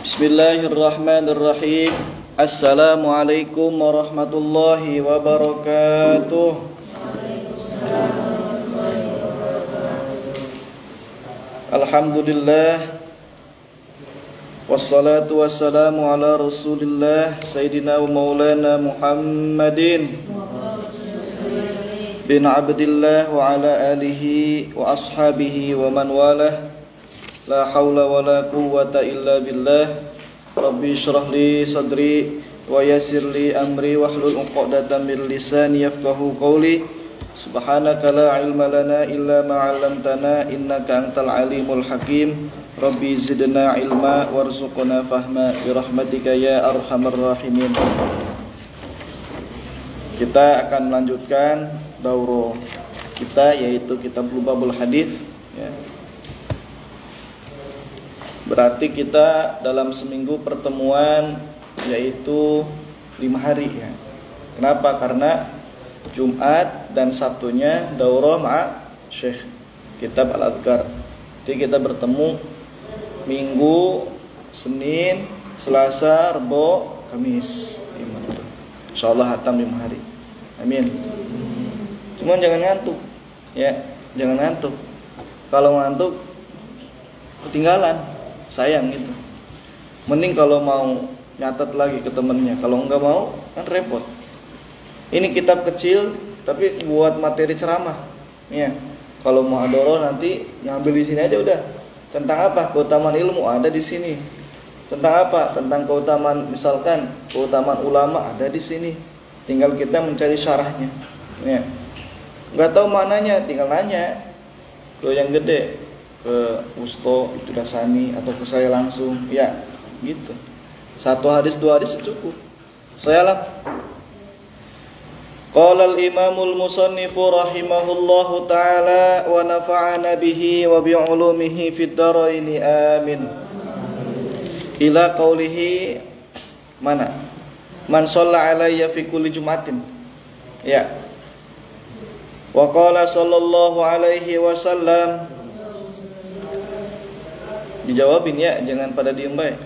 Bismillahirrahmanirrahim. Assalamualaikum warahmatullahi wabarakatuh. Alhamdulillah. Wassalatu wassalamu ala Rasulillah Sayyidina wa maulana Muhammadin bin Abdillah wa ala alihi wa ashabihi wa man walah. La haula wa la quwwata illa billah. Rabbi shrah li sadri wa yassir li amri wahlul 'uqdatam min lisani yafqahu qawli. Subhanaka la ilma lana illa ma 'allamtana innaka antal alimul hakim. Rabbi zidna ilma warzuqna fahma bi rahmatika ya arhamar rahimin. Kita akan melanjutkan daurah kita, yaitu kitab Lubabul Hadis ya. Berarti kita dalam seminggu pertemuan yaitu 5 hari ya. Kenapa? Karena Jumat dan Sabtunya daurah ma' Syekh kitab Al-Adhkar. Jadi kita bertemu Minggu, Senin, Selasa, Rebo, Kamis. Insyaallah hatam 5 hari. Amin. Cuman jangan ngantuk ya, jangan ngantuk. Kalau ngantuk ketinggalan, sayang gitu. Mending kalau mau nyatet lagi ke temennya, kalau enggak mau kan repot. Ini kitab kecil tapi buat materi ceramah ya. Kalau mau adoro nanti ngambil di sini aja udah. Tentang apa? Keutamaan ilmu ada di sini. Tentang apa? Tentang keutamaan, misalkan keutamaan ulama ada di sini. Tinggal kita mencari syarahnya ya. Enggak tahu maknanya, tinggal nanya ke yang gede, ke Usto, itu Dasani, atau ke saya langsung ya gitu. 1 hadis 2 hadis cukup. Saya lah. Qala al-imamul musannifu rahimahullahu ta'ala wa nafa'ana bihi wa bi'ulumihi fid dharaini amin. Ila qawlihi mana? Man shalla alayya fi kulli jum'atin. Ya. Wa qala sallallahu alaihi wasallam. Dijawabin ya, jangan pada diem baik.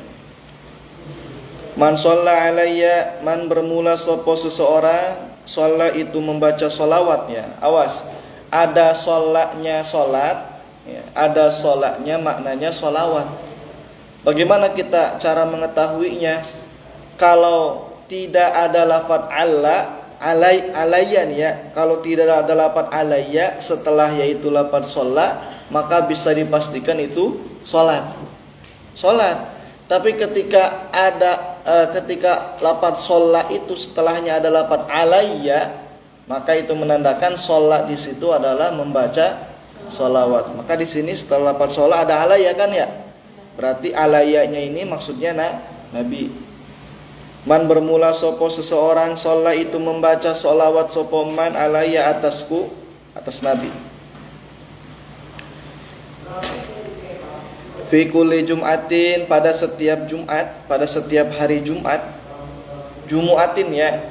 Man shalla alayya, man bermula sopo seseorang, shalla itu membaca sholawat ya. Awas, ada sholaknya sholat ya, ada sholaknya maknanya sholawat. Bagaimana kita cara mengetahuinya? Kalau tidak ada lafaz alayyan ya, kalau tidak ada lafaz alayya setelah yaitu lafaz sholat, maka bisa dipastikan itu sholat. Tapi ketika ada ketika lafaz sholat itu setelahnya ada lafaz alayya, maka itu menandakan sholat di situ adalah membaca sholawat. Maka di sini setelah lafaz sholat ada alayya kan ya, berarti alayyanya ini maksudnya Nabi. Man bermula sopo seseorang, sholat itu membaca sholawat sopo man alayya atasku, atas Nabi. Fi kulli jum'atin, pada setiap Jumat, pada setiap hari Jumat. Jumu'atin ya.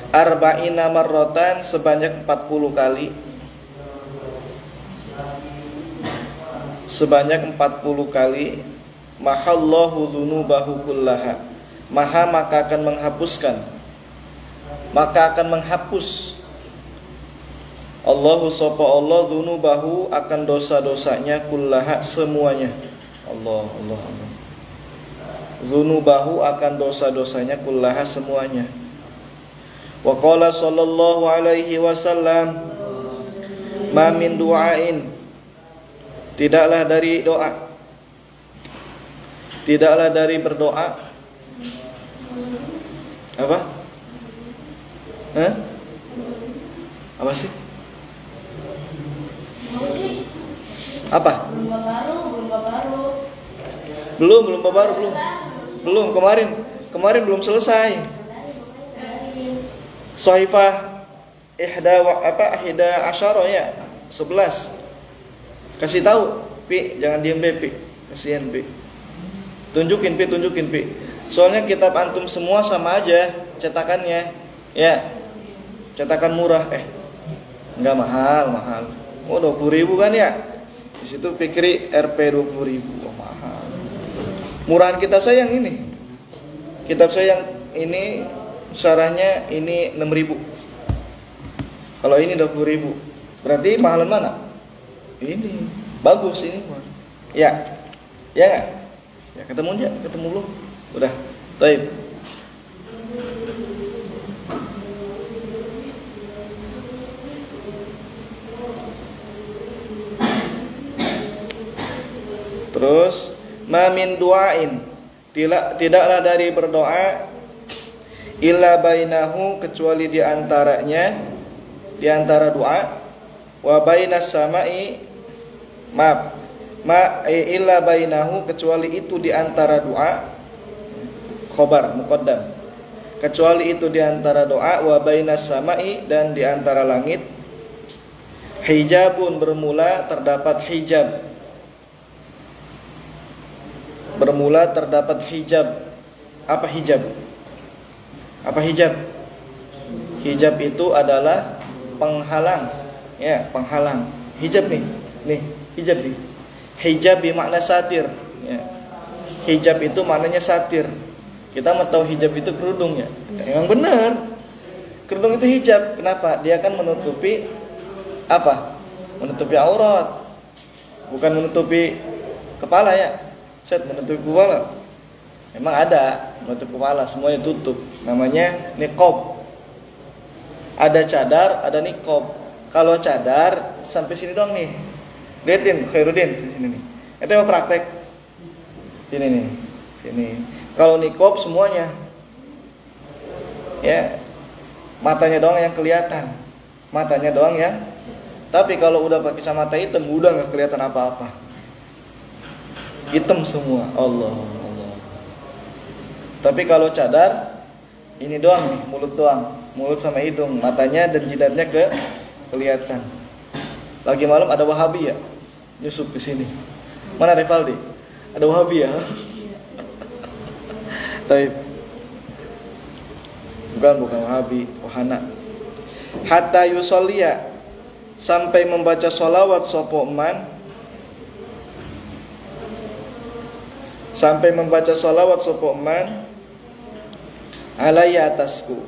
Arba'ina marrotan, sebanyak 40 kali. Sebanyak 40 kali. Mahallahu dzunubahu kullaha. Maha maka akan menghapuskan. Maka akan menghapus Allahu sapa Allah dzunubahu akan dosa-dosanya kullaha semuanya. Allah. Dzunubahu akan dosa-dosanya kullaha semuanya. Wa qala sallallahu alaihi wasallam, ma min du'ain, tidaklah dari doa, tidaklah dari berdoa. Apa? Apa sih? Apa? Belum kemarin belum selesai. Shaifah ihda asyara ya, 11. Kasih tahu, Pi, jangan diem Pi. Kasihan Pi. Tunjukin Pi. Soalnya kitab antum semua sama aja cetakannya. Ya. Cetakan murah enggak mahal. Oh 20.000 kan ya. Di situ Fikri Rp 20.000, mahal. Murahan kitab saya yang ini. Kitab saya yang ini syarahnya ini 6.000. Kalau ini 20.000. Berarti mahalan mana? Ini. Bagus ini. Ya. Ya enggak? Ya ketemu aja, ketemu belum? Udah. Baik. Terus ma min du'ain, tidaklah dari berdoa illa bainahu, kecuali di antaranya, di antara doa, wa bainas samai, maaf, illa bainahu, kecuali itu di antara doa, khobar muqaddam, kecuali itu di antara doa, wa bainas samai, dan di antara langit, hijabun, bermula terdapat hijab, bermula terdapat hijab. Apa hijab? Apa hijab? Hijab itu adalah penghalang, ya, penghalang. Hijab nih, hijab nih. Hijab bermakna satir, ya. Hijab itu maknanya satir. Kita mau tahu hijab itu kerudung, ya. Emang benar. Kerudung itu hijab. Kenapa? Dia akan menutupi apa? Menutupi aurat. Bukan menutupi kepala, ya. Set menutup kepala. Memang ada menutup kepala, semuanya tutup. Namanya niqab. Ada cadar, ada niqab. Kalau cadar sampai sini doang nih. Lihatin Khairuddin sini nih. Itu yang praktek. Sini nih. Sini. Kalau niqab semuanya. Ya. Matanya doang yang kelihatan. Matanya doang ya. Tapi kalau udah pakai kacamata hitam udah enggak kelihatan apa-apa. Hitam semua. Allah. Tapi kalau cadar ini doang nih, mulut doang, mulut sama hidung, matanya dan jidatnya kelihatan. Lagi malam ada Wahabi ya, nyusup ke sini. Mana Rivaldi? Ada Wahabi ya? Tapi bukan Wahabi, wahana. Hatta yusolliya, sampai membaca sholawat sopo man, sampai membaca sholawat sopo man alayya atasku.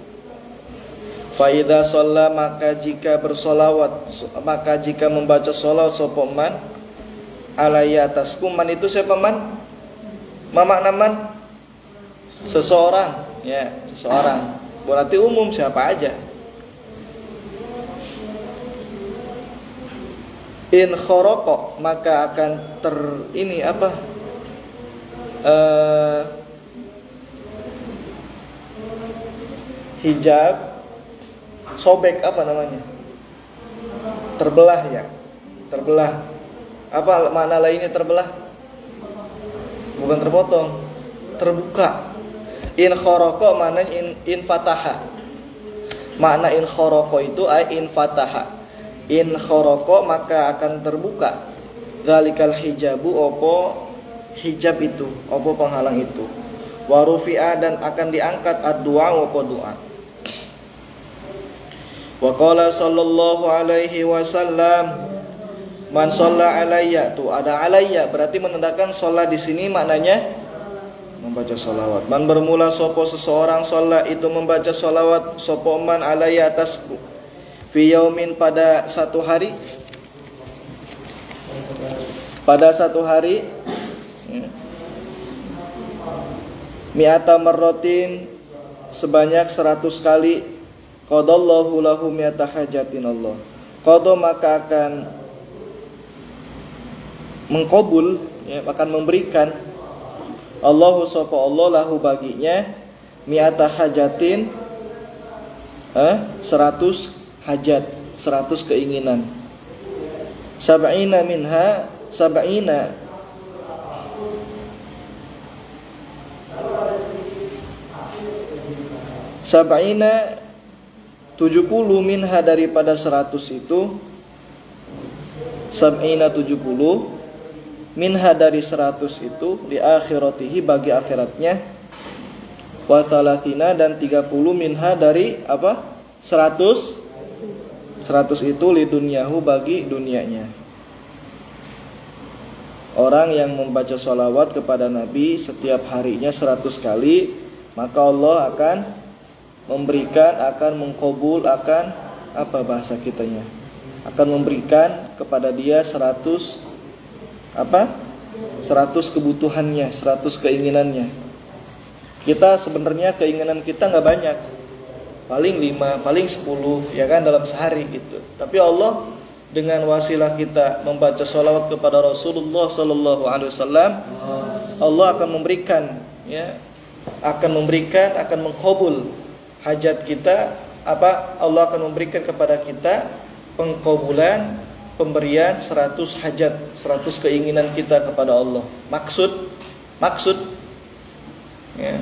Faida sholla, maka jika bersolawat, maka jika membaca sholawat sopo man alayya atasku. Man itu siapa man? Makna man? Seseorang, ya, seseorang. Berarti umum, siapa aja. In khoroko, maka akan ini apa? Hijab sobek, apa namanya? Terbelah, ya. Terbelah. Apa makna lainnya terbelah? Bukan terpotong, terbuka. In khoroko maknanya in fataha. Makna in khoroko itu in fataha. In khoroko maka akan terbuka. Dzalikal hijabu, opo hijab itu, opo penghalang itu. Warufi'a, dan akan diangkat ad-du'a, opo doa. Wa qala sallallahu alaihi wasallam, man shalla alayya, tuh ada alayya, berarti menandakan sholat di sini maknanya membaca sholawat. Man bermula sopo seseorang sholat itu membaca sholawat, sopo man alayya atasku, fi yaumin, pada satu hari, pada satu hari, mi'ata marratin, sebanyak 100 kali, qadallahu lahu mi'ata hajatin Allah. Qada, maka akan mengkabul, ya, akan memberikan Allahu sapa Allah lahu baginya mi'ata hajatin, 100 hajat, 100 keinginan. Sab'ina minha, sab'ina, sab'ina 70 minha daripada 100 itu, sab'ina 70 minha dari 100 itu, di akhiratihi bagi akhiratnya, wa salatina, dan 30 minha dari apa? 100 itu li dunyahu bagi dunianya. Orang yang membaca sholawat kepada Nabi setiap harinya 100 kali, maka Allah akan memberikan, akan mengkabul, akan apa bahasa kitanya, akan memberikan kepada dia 100 apa? 100 kebutuhannya, 100 keinginannya. Kita sebenarnya keinginan kita nggak banyak, paling 5, paling 10 ya kan dalam sehari gitu. Tapi Allah dengan wasilah kita membaca sholawat kepada Rasulullah Sallallahu Alaihi Wasallam, Allah akan memberikan, ya, akan mengkabul hajat kita. Apa Allah akan memberikan kepada kita pengkabulan, pemberian 100 hajat, 100 keinginan kita kepada Allah. Maksud, ya,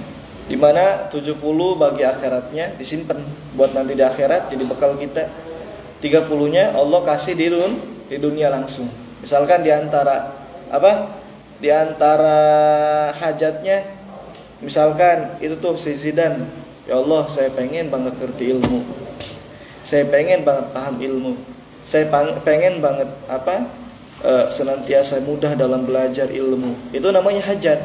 dimana 70 bagi akhiratnya disimpan buat nanti di akhirat jadi bekal kita. 30-nya Allah kasih di dunia langsung. Misalkan di antara hajatnya, misalkan itu tuh si Zidan, ya Allah saya pengen banget ngerti ilmu, saya pengen banget paham ilmu, saya pengen banget senantiasa mudah dalam belajar ilmu. Itu namanya hajat.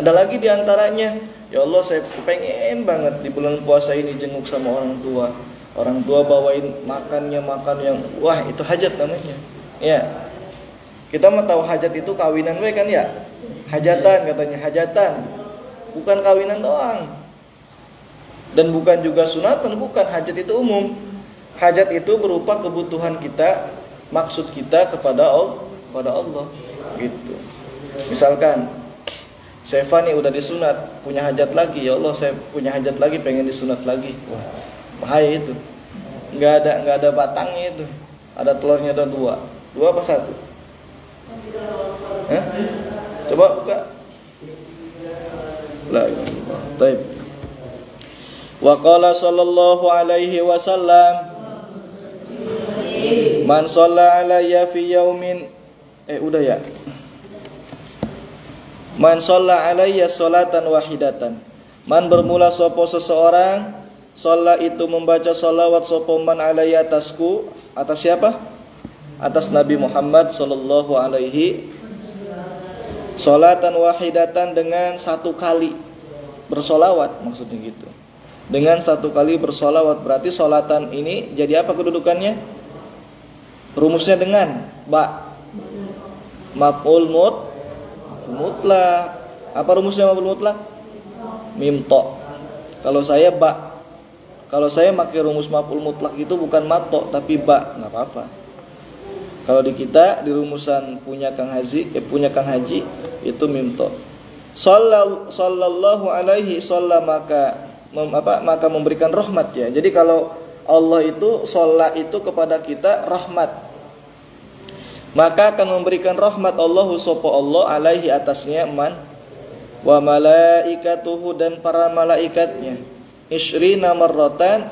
Ada lagi di antaranya, ya Allah saya pengen banget di bulan puasa ini jenguk sama orang tua. Orang tua bawain makan yang wah itu hajat namanya. Ya. Kita mau tahu hajat itu kawinan we kan ya? Hajatan katanya, hajatan. Bukan kawinan doang. Dan bukan juga sunatan, bukan. Hajat itu umum. Hajat itu berupa kebutuhan kita, maksud kita kepada Allah. Gitu. Misalkan Stefani udah disunat, punya hajat lagi, ya Allah saya punya hajat lagi, pengen disunat lagi. Wah, bahaya itu. Enggak ada batangnya itu. Ada telurnya ada 2 apa 1? Coba buka. La ilaha illallah. Baik. Wa qala sallallahu alaihi wasallam, man shalla alayya fi yaumin udah ya. Man shalla alayya sholatan wahidatan. Man bermula sapa seseorang, shalla itu membaca sholawat sapa man alayya atasku. Atas siapa? Atas Nabi Muhammad sallallahu alaihi sholatan wahidatan, dengan 1 kali bersolawat, maksudnya gitu. Dengan 1 kali bersolawat, berarti sholatan ini jadi apa kedudukannya? Rumusnya dengan maf'ul mutlak. Apa rumusnya maf'ul mutlak? Mimto. Kalau saya pakai rumus maf'ul mutlak itu bukan mato tapi nggak apa-apa. Kalau di kita di rumusan punya Kang Haji itu mimto. Sallallahu alaihi sallam, maka memberikan rahmat ya. Jadi kalau Allah itu sholat itu kepada kita rahmat, maka akan memberikan rahmat Allahu sapa Allah alaihi atasnya man, wa malaikatuhu dan para malaikatnya, isyrina marratan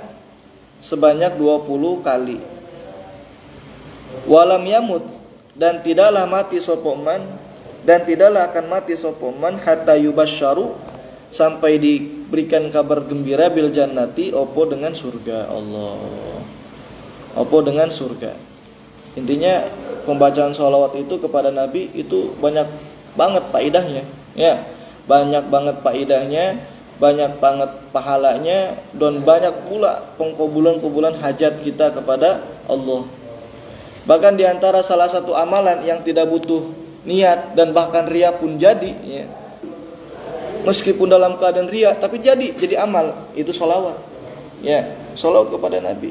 sebanyak 20 kali. Walam yamut, dan tidaklah mati sapa man, dan tidaklah akan mati sapa man hatta yubasyaru, sampai diberikan kabar gembira bil jannati, opo dengan surga Allah. Opo dengan surga. Intinya pembacaan sholawat itu kepada Nabi itu banyak banget faedahnya, ya. Banyak banget faedahnya, banyak banget pahalanya, dan banyak pula pengkabulan hajat kita kepada Allah. Bahkan diantara salah satu amalan yang tidak butuh niat dan bahkan riya pun jadi, ya. Meskipun dalam keadaan riya tapi jadi amal, itu sholawat, ya. Sholawat kepada Nabi.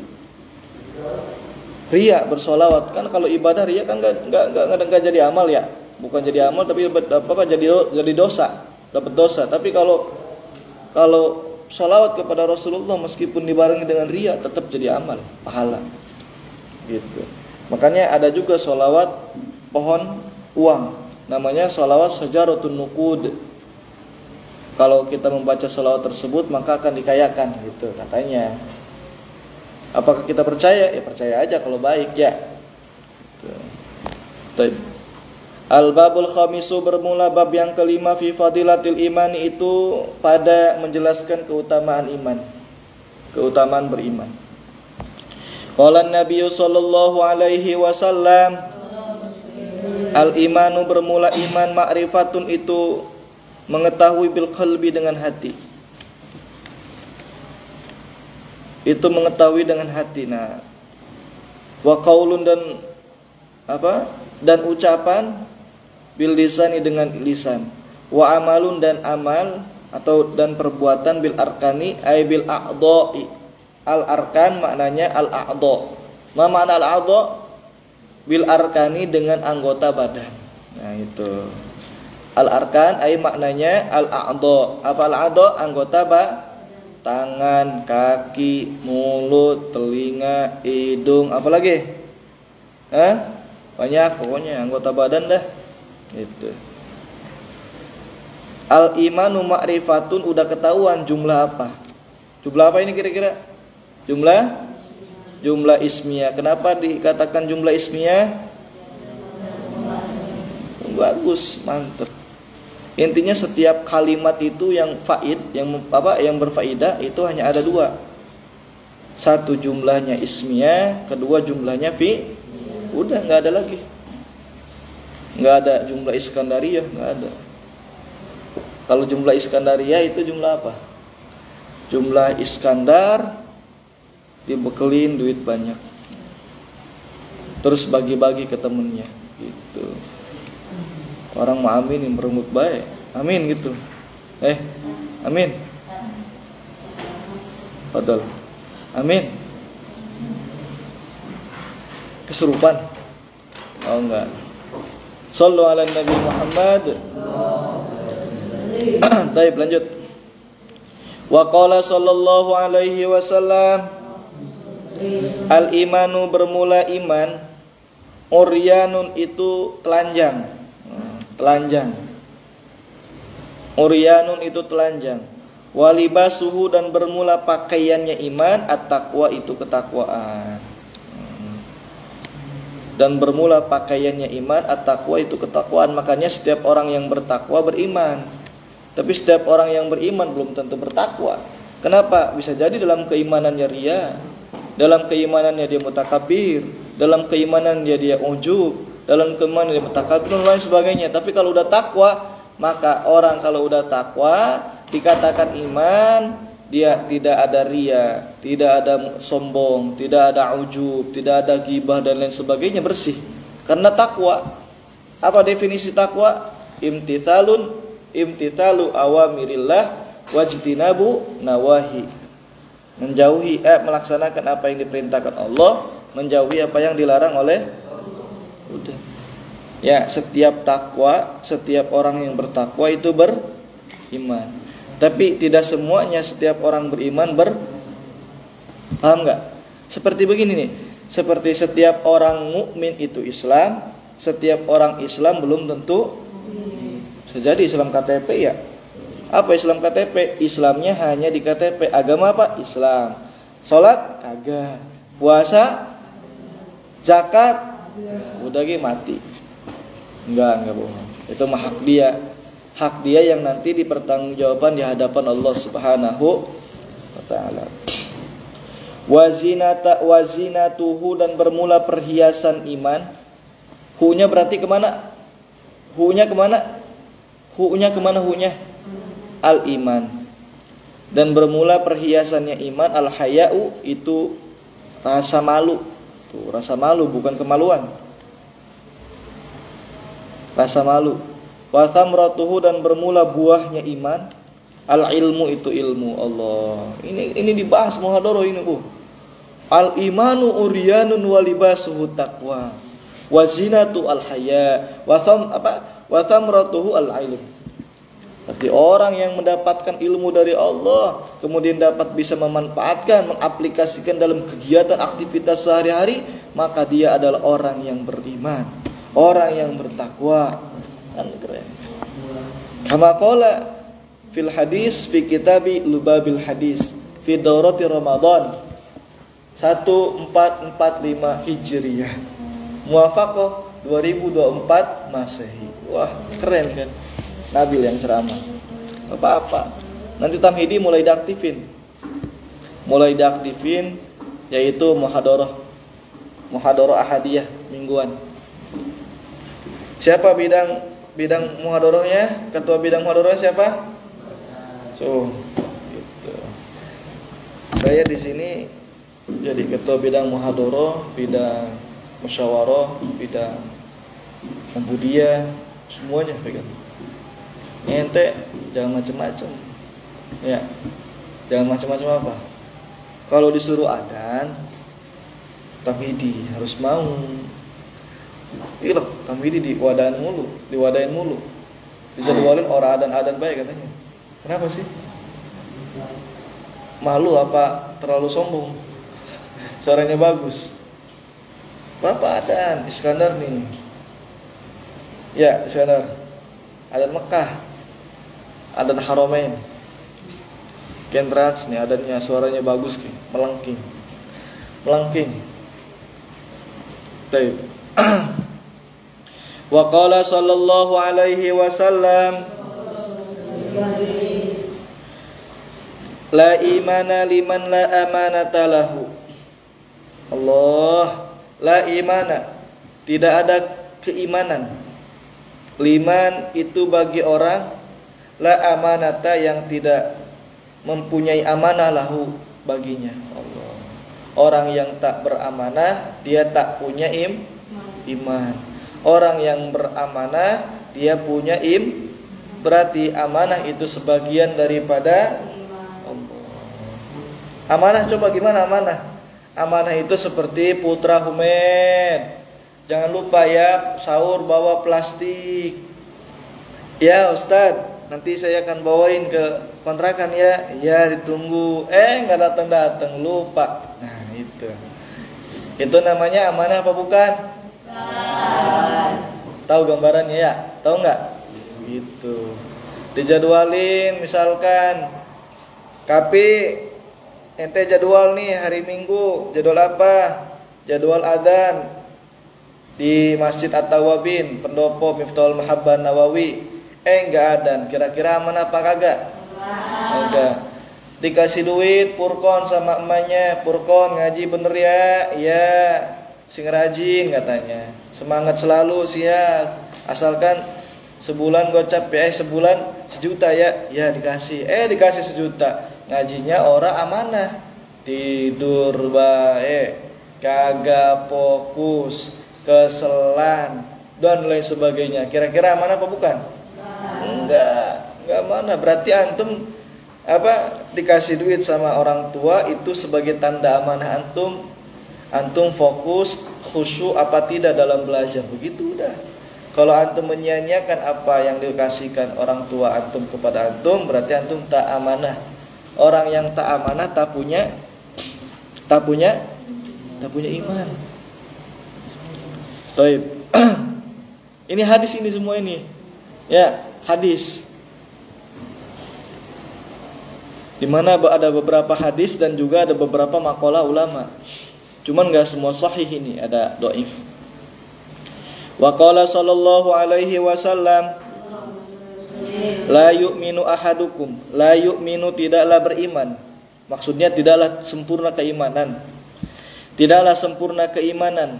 Riya bersolawat kan, kalau ibadah riya kan nggak jadi amal ya, bukan jadi amal tapi jadi dosa, dapat dosa. Tapi kalau sholawat kepada Rasulullah meskipun dibarengi dengan riya tetap jadi amal, pahala, gitu. Makanya ada juga sholawat pohon uang, namanya sholawat syajaratun nuqud. Kalau kita membaca sholawat tersebut maka akan dikayakan, gitu katanya. Apakah kita percaya? Ya percaya aja kalau baik, ya. Al-babul khamisu, bermula bab yang kelima, fi fadilatil imani, itu pada menjelaskan keutamaan iman, keutamaan beriman. Qala Nabi sallallahu alaihi wasallam, Al-imanu bermula iman, ma'rifatun itu mengetahui, bil qalbi dengan hati. Itu mengetahui dengan hati. Nah, wa qaulun dan apa? Dan ucapan, bil lisani dengan lisan. Wa amalun dan amal atau dan perbuatan, bil arkani ay bil a'dha'i. Al arkan maknanya al a'dha. Ma makna al a'dha? Bil arkani dengan anggota badan. Nah itu. Al arkan ay maknanya al a'dha. Apa al a'dha? Anggota tangan, kaki, mulut, telinga, hidung, apa lagi? Banyak pokoknya anggota badan dah. Itu. Al imanu ma'rifatun udah ketahuan jumlah apa? Jumlah apa ini kira-kira? Jumlah ismiyah. Kenapa dikatakan jumlah ismiyah? Bagus, mantap. Intinya setiap kalimat itu yang faid, yang berfaidah itu hanya ada dua. Satu jumlahnya ismiyah, kedua jumlahnya udah nggak ada lagi. Nggak ada jumlah iskandariyah, nggak ada. Kalau jumlah iskandariyah itu jumlah apa? Jumlah Iskandar dibekelin duit banyak, terus bagi-bagi ke temennya gitu. Orang mau amin yang berumut baik, amin gitu. Amin. Betul. Amin. Kesurupan? Oh enggak. Shallu ala Nabi Muhammad. Baik, lanjut. Wa qala sallallahu alaihi wasallam, al imanu bermula iman, uryanun itu telanjang. Uryanun itu telanjang. Walibasuhu dan bermula pakaiannya iman, at-taqwa itu ketakwaan. Dan bermula pakaiannya iman, at-taqwa itu ketakwaan. Makanya setiap orang yang bertakwa beriman. Tapi setiap orang yang beriman belum tentu bertakwa. Kenapa? Bisa jadi dalam keimanannya riya, dalam keimanannya dia mutakabir, dalam keimanannya dia ujub, dalam keimanan dia mutakabir dan lain sebagainya. Tapi kalau udah takwa, maka orang kalau udah takwa dikatakan iman, dia tidak ada riya, tidak ada sombong, tidak ada ujub, tidak ada ghibah dan lain sebagainya, bersih. Karena takwa. Apa definisi takwa? Imtithalu awamirillah wajtinabu nawahi. Menjauhi melaksanakan apa yang diperintahkan Allah, menjauhi apa yang dilarang oleh. Udah. Ya, setiap takwa, setiap orang yang bertakwa itu beriman. Tapi tidak semuanya setiap orang beriman paham enggak? Seperti begini nih. Seperti setiap orang mukmin itu Islam, setiap orang Islam belum tentu. Sejadi Islam KTP ya. Apa Islam KTP? Islamnya hanya di KTP. Agama apa? Islam. Salat kagak. Puasa, zakat, udah mati. Enggak bohong. Itu mah hak dia. Hak dia yang nanti dipertanggungjawabkan di hadapan Allah Subhanahu wa taala. Wazinatuhu dan bermula perhiasan iman. Hu-nya berarti kemana? Hu-nya kemana? Hu-nya al-iman. Dan bermula perhiasannya iman, al-haya'u itu rasa malu. Tuh, rasa malu bukan kemaluan. Rasa malu. Wa thamratuhu dan bermula buahnya iman, al-ilmu itu ilmu Allah. Ini dibahas muhadharah ini, Bu. Al-imanu uryanun wa libasuhu taqwa. Wa zinatu al-haya. Wa thamratuhu al-ilm. Berarti orang yang mendapatkan ilmu dari Allah, kemudian dapat bisa memanfaatkan, mengaplikasikan dalam kegiatan aktivitas sehari-hari, maka dia adalah orang yang beriman, orang yang bertakwa. Kan keren. Kama qala fil hadis fi kitabi Lubabil Hadis fi daurati Ramadan 1445 Hijriyah. Muwafaqah 2024 Masehi. Wah, keren kan? Nabil yang ceramah. Apa-apa. Nanti Tamhidi mulai diaktifin. Yaitu muhadharah ahadiyah mingguan. Siapa bidang muhadharahnya? Ketua bidang muhadharahnya siapa? So, gitu. Saya di sini jadi ketua bidang muhadharah, bidang musyawarah, bidang mubudia, semuanya pegang. Ente jangan macam-macam. Ya. Jangan macam-macam apa? Kalau disuruh adzan, tamhidi harus mau. Iya, tamhidi diwadahin mulu. Dijadwalin orang adan baik katanya. Kenapa sih? Malu apa terlalu sombong? Suaranya bagus. Bapak adan Iskandar nih. Ya, Iskandar. Adan Mekah. Adan Haramain. Kentrans nih adannya, suaranya bagus ki, melengking. Baik. Wa qala sallallahu alaihi wasallam la imana liman la amanata lahu. Allah, la imana, tidak ada keimanan. Liman itu bagi orang, la amanata yang tidak mempunyai amanah lahu baginya. Allah. Orang yang tak beramanah dia tak punya iman. Orang yang beramanah dia punya berarti amanah itu sebagian daripada Allah. Amanah coba gimana amanah? Amanah itu seperti putra Humed. Jangan lupa ya, sahur bawa plastik. Ya Ustadz, nanti saya akan bawain ke kontrakan ya. Ya ditunggu. Nggak datang, lupa. Nah itu. Itu namanya amanah apa bukan? Tahu gambarannya ya? Tahu nggak? Gitu. Dijadwalin misalkan. Tapi ente jadwal nih hari Minggu. Jadwal apa? Jadwal adzan di Masjid At-Tawabin, Pendopo Miftahul Mahabbah Nawawi. Enggak adan. Kira-kira aman apa kagak? Enggak. Dikasih duit Purkon sama emaknya. Purkon ngaji bener ya? Ya. Sing rajin katanya. Semangat selalu sih ya. Asalkan sebulan gocap ya, sebulan 1 juta ya. Ya dikasih. Dikasih 1 juta. Ngajinya orang amanah. Tidur baik, kagak fokus, keselan dan lain sebagainya. Kira-kira amanah apa bukan? Enggak amanah. Berarti antum dikasih duit sama orang tua itu sebagai tanda amanah antum. Antum fokus, khusyuk apa tidak dalam belajar. Begitu udah. Kalau antum menyia-nyiakan apa yang dikasihkan orang tua antum kepada antum, berarti antum tak amanah. Orang yang tak amanah tak punya iman. Baik. Ini hadis ini semua ini. Ya, hadis. Di mana ada beberapa hadis dan juga ada beberapa maqalah ulama. Cuman enggak semua sahih ini, ada dhaif. Wa qala sallallahu alaihi wasallam la yu'minu ahadukum, la yu'minu tidaklah beriman. Maksudnya tidaklah sempurna keimanan. Tidaklah sempurna keimanan.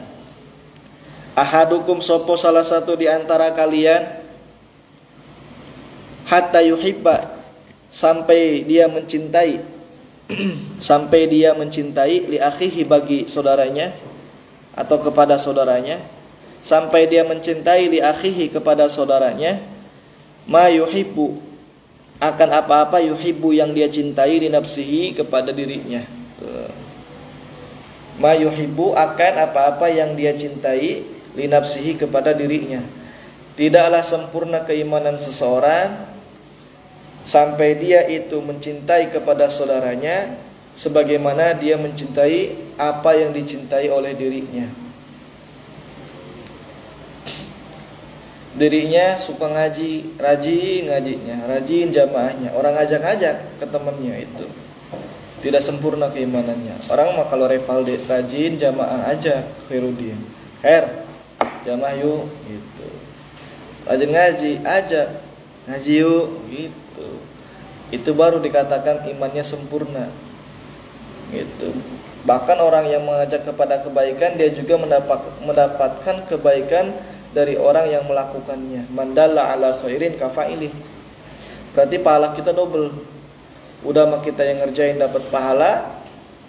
Ahadukum sopo salah satu di antara kalian hatta yuhibba, sampai dia mencintai sampai dia mencintai li akhihi, bagi saudaranya atau kepada saudaranya, sampai dia mencintai li akhihi kepada saudaranya, ma yuhibbu, akan apa-apa yuhibbu yang dia cintai li nafsihi kepada dirinya. Ma yuhibbu, akan apa-apa yang dia cintai li nafsihi kepada dirinya. Tidaklah sempurna keimanan seseorang sampai dia itu mencintai kepada saudaranya sebagaimana dia mencintai apa yang dicintai oleh dirinya. Dirinya suka ngaji, rajin ngajinya, rajin jamaahnya, orang ngajak-ngajak ke temannya, itu tidak sempurna keimanannya. Orang mah kalau Revalde rajin jamaah aja, Khairuddin, jamaah yuk gitu. Rajin ngaji, ajak ngaji yuk gitu. Itu baru dikatakan imannya sempurna. Gitu. Bahkan orang yang mengajak kepada kebaikan dia juga mendapatkan kebaikan dari orang yang melakukannya. Mandalla ala khairin kafa'ilih. Berarti pahala kita double. Udah mah kita yang ngerjain dapat pahala,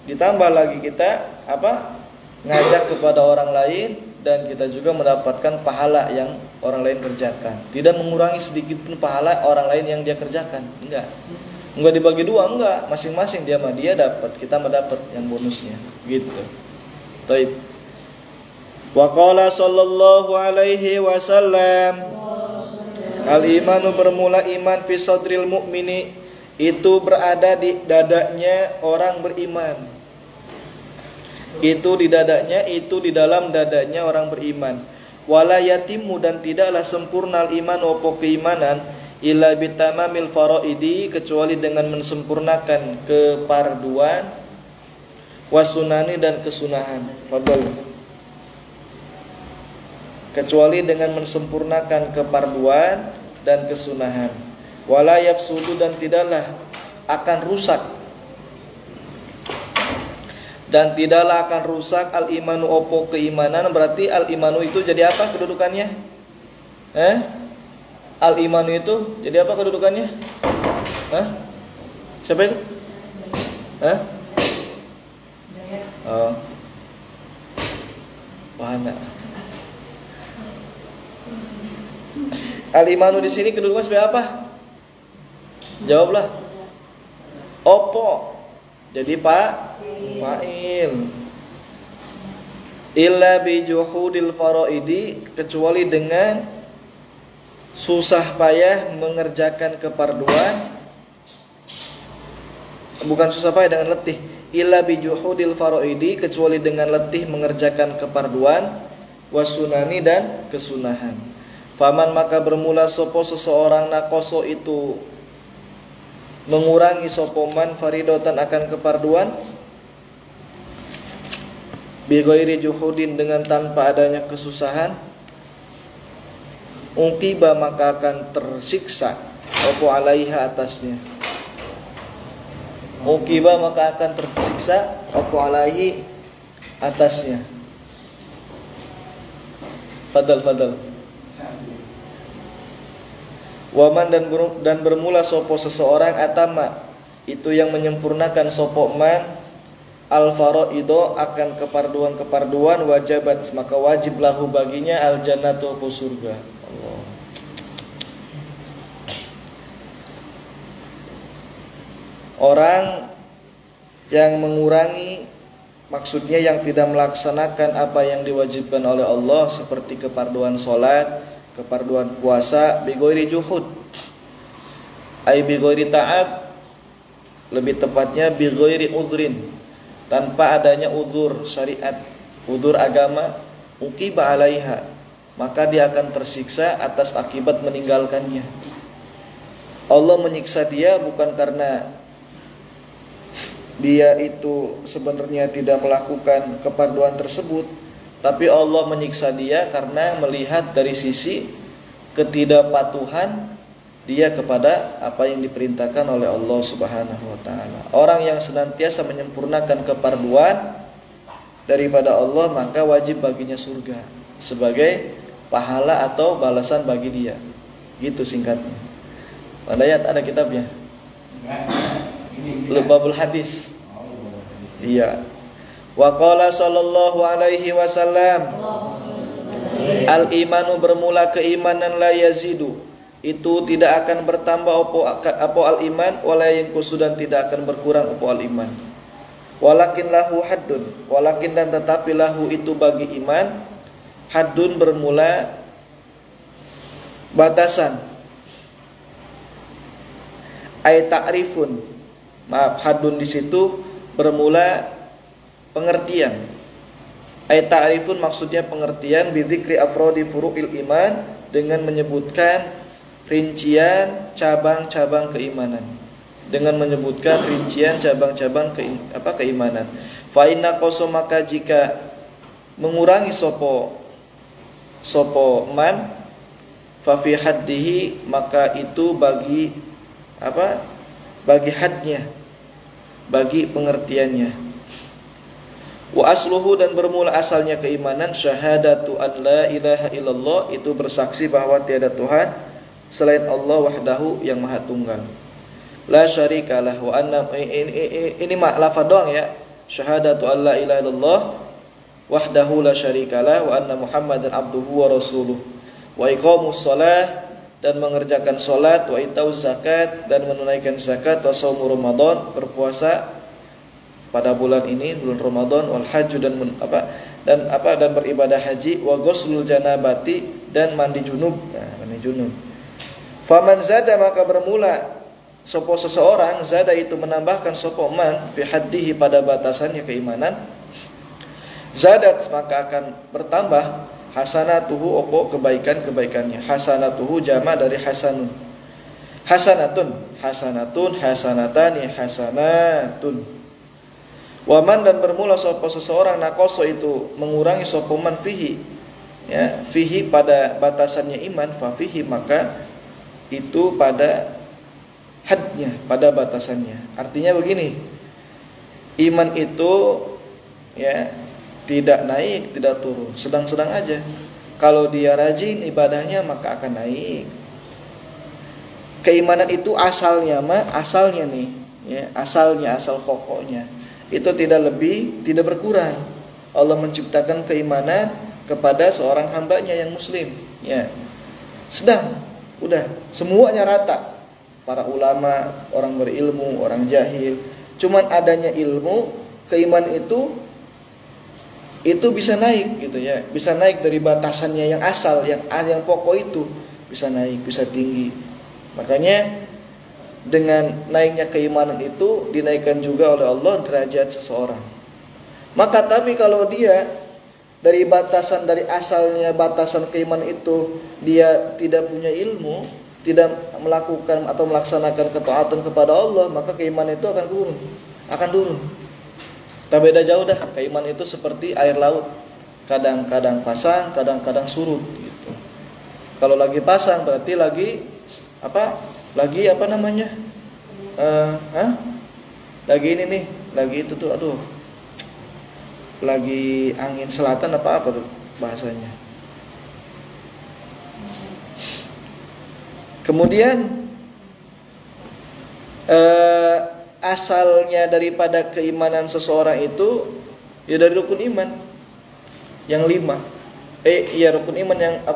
ditambah lagi kita ngajak kepada orang lain, dan kita juga mendapatkan pahala yang orang lain kerjakan. Tidak mengurangi sedikit pun pahala orang lain yang dia kerjakan. Enggak dibagi dua, enggak. Masing-masing dia mah dia dapat, kita mendapat yang bonusnya. Gitu. Baik. Wa qala sallallahu alaihi wasallam, al-imanu bermula iman fi sadril mu'mini, itu berada di dadanya orang beriman. Itu di dadanya, itu di dalam dadanya orang beriman. Wala yatimu, dan tidaklah sempurna iman opo keimanan, illa bitamamil faraidi, kecuali dengan mensempurnakan keparduan, wasunani, dan kesunahan. Fadl. Kecuali dengan mensempurnakan keparduan dan kesunahan. Wala yafsudu, dan tidaklah akan rusak, dan tidaklah akan rusak al-imanu opo keimanan. Berarti al-imanu itu jadi apa kedudukannya? Al-imanu itu jadi apa kedudukannya? Siapa itu? Oh. Wahana. Al-imanu di sini kedudukannya sebagai apa? Jawablah. Opo. Jadi fa'il. Illa bi juhudil faraidi, kecuali dengan susah payah mengerjakan keparduan. Bukan susah payah, dengan letih. Illa bi juhudil faraidi, kecuali dengan letih mengerjakan keparduan, wasunani, dan kesunahan. Faman, maka bermula sopo seseorang, nakoso itu mengurangi sopoman, faridotan akan keparduan, bighairi juhudin, dengan tanpa adanya kesusahan, uqiba, maka akan tersiksa opo alaiha, atasnya. Uqiba, maka akan tersiksa opo alaihi, atasnya. Fadal. Waman, dan bermula sopo seseorang, atama, itu yang menyempurnakan sopo man, al-faraido, akan keparduan, wajabat, maka wajib lahu baginya al-jannatu, surga. Allah. Orang yang mengurangi, maksudnya yang tidak melaksanakan apa yang diwajibkan oleh Allah, seperti keparduan sholat, keparduan puasa, bighairi juhud, ai bighairi ta'ab, lebih tepatnya bighairi udhrin, tanpa adanya udzur syariat, udzur agama, uqiba alaiha, maka dia akan tersiksa atas akibat meninggalkannya. Allah menyiksa dia bukan karena dia itu sebenarnya tidak melakukan keparduan tersebut, tapi Allah menyiksa dia karena melihat dari sisi ketidakpatuhan dia kepada apa yang diperintahkan oleh Allah Subhanahu wa taala. Orang yang senantiasa menyempurnakan keparduan daripada Allah, maka wajib baginya surga sebagai pahala atau balasan bagi dia. Gitu singkatnya. Pada ayat ada kitabnya. Lubabul hadis. Iya. Wa qala sallallahu alaihi wasallam, al-imanu bermula keimanan, la yazidu, itu tidak akan bertambah opo al-iman, wala yanqusu, dan tidak akan berkurang opo al-iman. Walakin lahu haddun, walakin, dan tetapi lahu itu bagi iman, haddun bermula batasan, ay ta'rifun, maaf, haddun di situ bermula pengertian. Ayat ta'rifun maksudnya pengertian, bidzikri afrodi furu'il iman, dengan menyebutkan rincian cabang-cabang keimanan. Dengan menyebutkan rincian cabang-cabang keimanan. Fa inna qaso, maka jika mengurangi sopo man, fa fi haddihi, maka itu bagi bagi hadnya, bagi pengertiannya. Wa asluhu, dan bermula asalnya keimanan, syahadatu an la ilaha illallah, itu bersaksi bahwa tiada Tuhan selain Allah wahdahu yang maha tunggal. La syarikalah wa anna, ini lafaz doang ya. Syahadatu an la ilaha illallah wahdahu la syarikalah wa anna Muhammadan abduhu wa rasuluh. Wa iqamus shalah, dan mengerjakan salat, wa itauz zakat, dan menunaikan zakat, wa shaum Ramadan, berpuasa pada bulan ini, bulan Ramadan, wal hajj, dan beribadah haji, wa ghuslul janabati, dan mandi junub. Nah, mandi junub. Faman zada, maka bermula sapa seseorang, zada itu menambahkan sapa man fi haddihi, pada batasannya keimanan, zadat, maka akan bertambah hasanatuhu, opo kebaikan-kebaikannya. Hasanatuhu jama dari hasanun. Hasanatun, hasanatun, hasanatani, hasanatun. Waman, dan bermula sapa seseorang, nakoso itu mengurangi sapa man fihi, ya, fihi pada batasannya iman, fa fihi, maka itu pada hadnya, pada batasannya. Artinya begini, iman itu ya tidak naik, tidak turun, sedang-sedang aja. Kalau dia rajin ibadahnya maka akan naik. Keimanan itu asalnya nih, ya, asalnya, asal pokoknya itu tidak lebih, tidak berkurang. Allah menciptakan keimanan kepada seorang hambanya yang muslim, ya. Sedang, udah, semuanya rata. Para ulama, orang berilmu, orang jahil. Cuman adanya ilmu, keimanan itu bisa naik gitu ya. Bisa naik dari batasannya yang asal, yang pokok itu bisa naik, bisa tinggi. Makanya dengan naiknya keimanan itu dinaikkan juga oleh Allah derajat seseorang. Maka tapi kalau dia dari asalnya batasan keimanan itu dia tidak punya ilmu, tidak melakukan atau melaksanakan ketaatan kepada Allah, maka keimanan itu akan turun. Tak beda jauh dah. Keimanan itu seperti air laut, kadang-kadang pasang, kadang-kadang surut gitu. Kalau lagi pasang berarti lagi lagi ini nih, lagi itu tuh, lagi angin selatan apa tuh bahasanya. Kemudian asalnya daripada keimanan seseorang itu ya dari rukun iman yang 5. Rukun iman yang 6.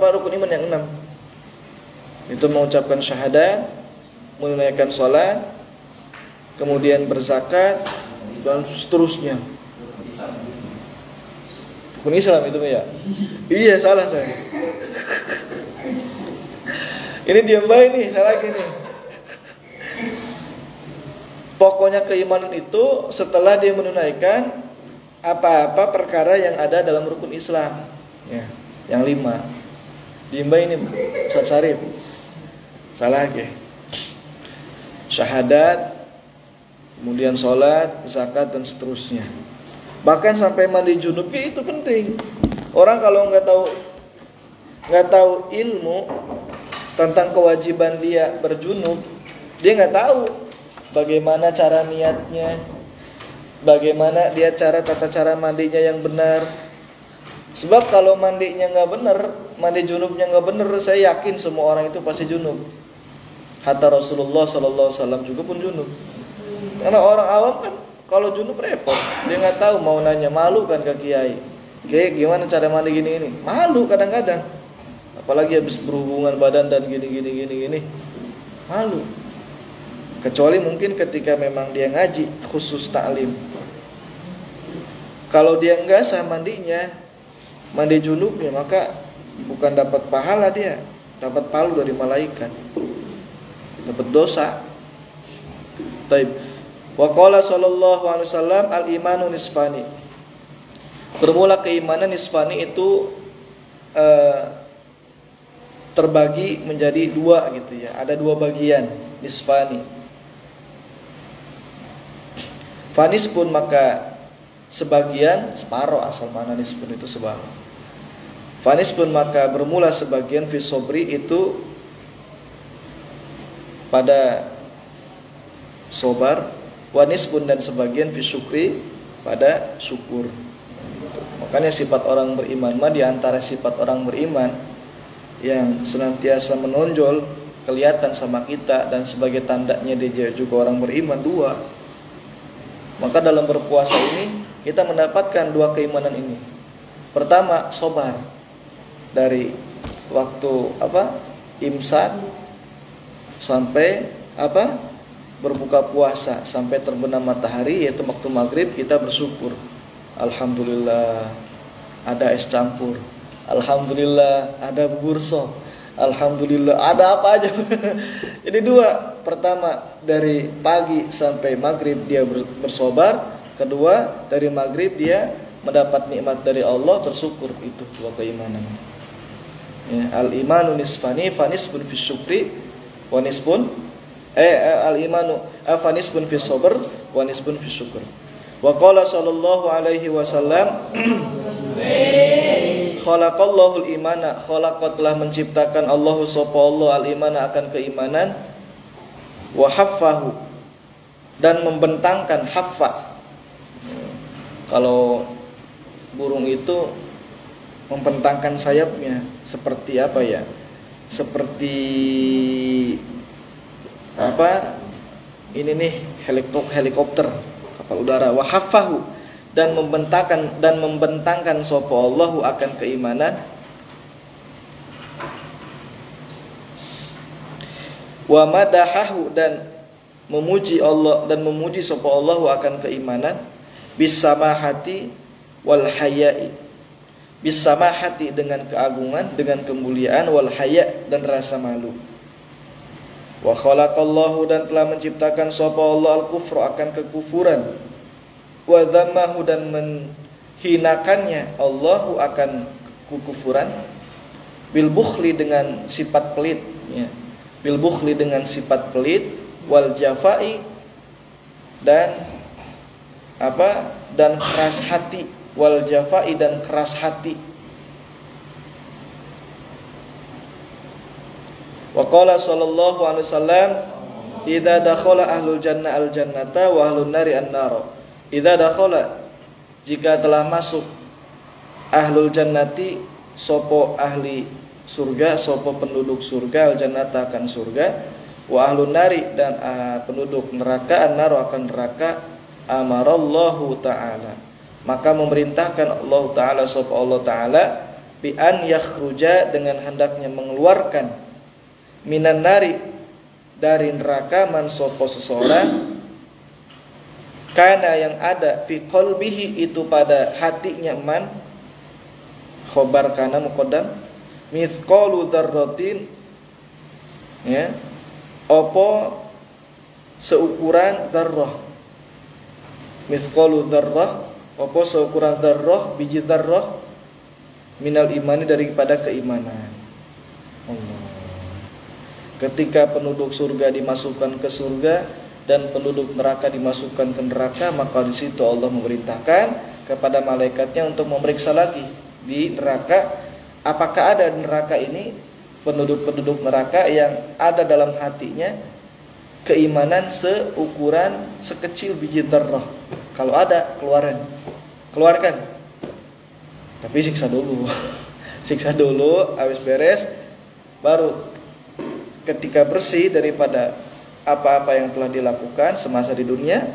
Itu mengucapkan syahadat, menunaikan salat, kemudian berzakat, dan seterusnya. Rukun Islam itu ya? Iya, salah saya. Ini diam baik nih, salah lagi nih. Pokoknya keimanan itu setelah dia menunaikan apa-apa perkara yang ada dalam rukun Islam, ya, yang 5. Diam baik ini, Ustaz Sarif. Salah lagi. Syahadat, kemudian sholat, zakat, dan seterusnya. Bahkan sampai mandi junub itu penting. Orang kalau nggak tahu ilmu tentang kewajiban dia berjunub, dia nggak tahu bagaimana cara niatnya, bagaimana dia tata cara mandinya yang benar. Sebab kalau mandinya nggak benar, mandi junubnya nggak benar, saya yakin semua orang itu pasti junub. Hatta Rasulullah SAW juga pun junub. Karena orang awam kan kalau junub repot, dia nggak tahu, mau nanya, malu kan ke kiai. Kiai gimana cara mandi gini, malu kadang-kadang. Apalagi habis berhubungan badan dan gini, malu. Kecuali mungkin ketika memang dia ngaji khusus ta'lim. Kalau dia enggak sah mandinya, mandi junubnya, maka bukan dapat pahala dia, dapat palu dari malaikat, dapat dosa. Taib. Wa qala sallallahu alaihi wasallam al-imanu nisfani. Bermula keimanan nisfani itu terbagi menjadi 2 gitu ya. Ada 2 bagian, nisfani. Fanis pun maka sebagian, separuh, asal mana nisfun itu separuh. Fanis pun maka bermula sebagian fi sobri itu pada sobar, wanis pun dan sebagian fi syukri pada syukur. Makanya sifat orang beriman mah, di antara sifat orang beriman yang senantiasa menonjol, kelihatan sama kita, dan sebagai tandanya dia juga orang beriman, dua. Maka dalam berpuasa ini kita mendapatkan dua keimanan ini. Pertama, sabar dari waktu imsak sampai berbuka puasa sampai terbenam matahari, yaitu waktu maghrib, kita bersyukur. Alhamdulillah ada es campur, alhamdulillah ada bubur sop, alhamdulillah ada apa aja. Jadi dua, pertama dari pagi sampai maghrib dia bersobar, kedua dari maghrib dia mendapat nikmat dari Allah, bersyukur. Itu dua keimanan. Ya, al-imanu nisfani, fanisbun fi syukri wa nisbun al-imanu fanisbun fi sabr wa nisbun fi syukr. Wa qala sallallahu alaihi wasallam, khalaqallahu al-imana, khalaqa telah menciptakan Allahu sapa Allah al-imana akan keimanan, wa haffahu dan membentangkan. Haffa, kalau burung itu membentangkan sayapnya seperti apa ya? Seperti ini nih helikopter, kapal udara. Wa haffahu dan membentangkan sapa Allahu akan keimanan. Wa madahahu dan memuji Allah, dan memuji sapa Allahu akan keimanan. Bisamahati wal haya'i, bisamahati dengan keagungan, dengan kemuliaan, wal haya dan rasa malu. Wa khalaqallahu dan telah menciptakan sapa Allah al-kufra akan kekufuran, wa dzammahu dan menghinakannya Allahu akan kekufuran, bil bukhli dengan sifat pelit, ya. Bil bukhli dengan sifat pelit, wal jafai dan dan keras hati, wal jafai dan keras hati. Wa qala sallallahu alaihi wasallam, idza dakhala ahlul jannah al jannata wa ahlun nari an-nar. Idza dakhala, jika telah masuk ahlul jannati, sopo ahli surga, sopo penduduk surga, al jannata akan surga, wa ahlun nari dan penduduk neraka, an-nar akan neraka. Amarallahu ta'ala, maka memerintahkan Allah ta'ala sapa Allah ta'ala, bi an yakhruja dengan hendaknya mengeluarkan, minan nari dari neraka, man sapa seseorang, kana yang ada fi qalbihi itu pada hatinya man, khobar kana muqaddam, mithqalu dzarratin, ya, apa seukuran dzarrah, mithqalu dzarrah apa seukuran dzarrah, biji dzarrah, minal imani daripada keimanan. Allah. Ketika penduduk surga dimasukkan ke surga dan penduduk neraka dimasukkan ke neraka, maka di situ Allah memerintahkan kepada malaikatnya untuk memeriksa lagi di neraka, apakah ada di neraka ini penduduk-penduduk neraka yang ada dalam hatinya keimanan seukuran sekecil biji dzarrah. Kalau ada, keluarkan. Tapi siksa dulu. Siksa dulu, habis beres, baru ketika bersih daripada apa-apa yang telah dilakukan semasa di dunia,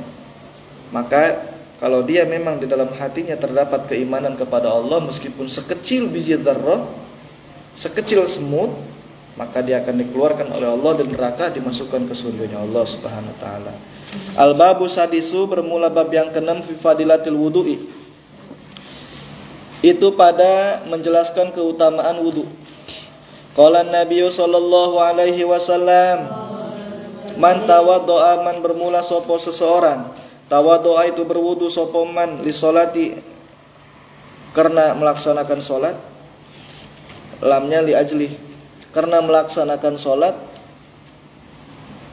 maka kalau dia memang di dalam hatinya terdapat keimanan kepada Allah meskipun sekecil biji dzarrah, sekecil semut, maka dia akan dikeluarkan oleh Allah dan neraka, dimasukkan ke surganya Allah Subhanahu wa taala. Al-babu sadisu, bermula bab yang ke-6, fi fadilatil wudu'i. Itu pada menjelaskan keutamaan wudu. Qala Nabi sallallahu alaihi wasallam, man tawaddoa, man bermula sapa seseorang, tawaddoa itu berwudu sapa man, li sholati karena melaksanakan salat, lamnya li ajli karena melaksanakan salat,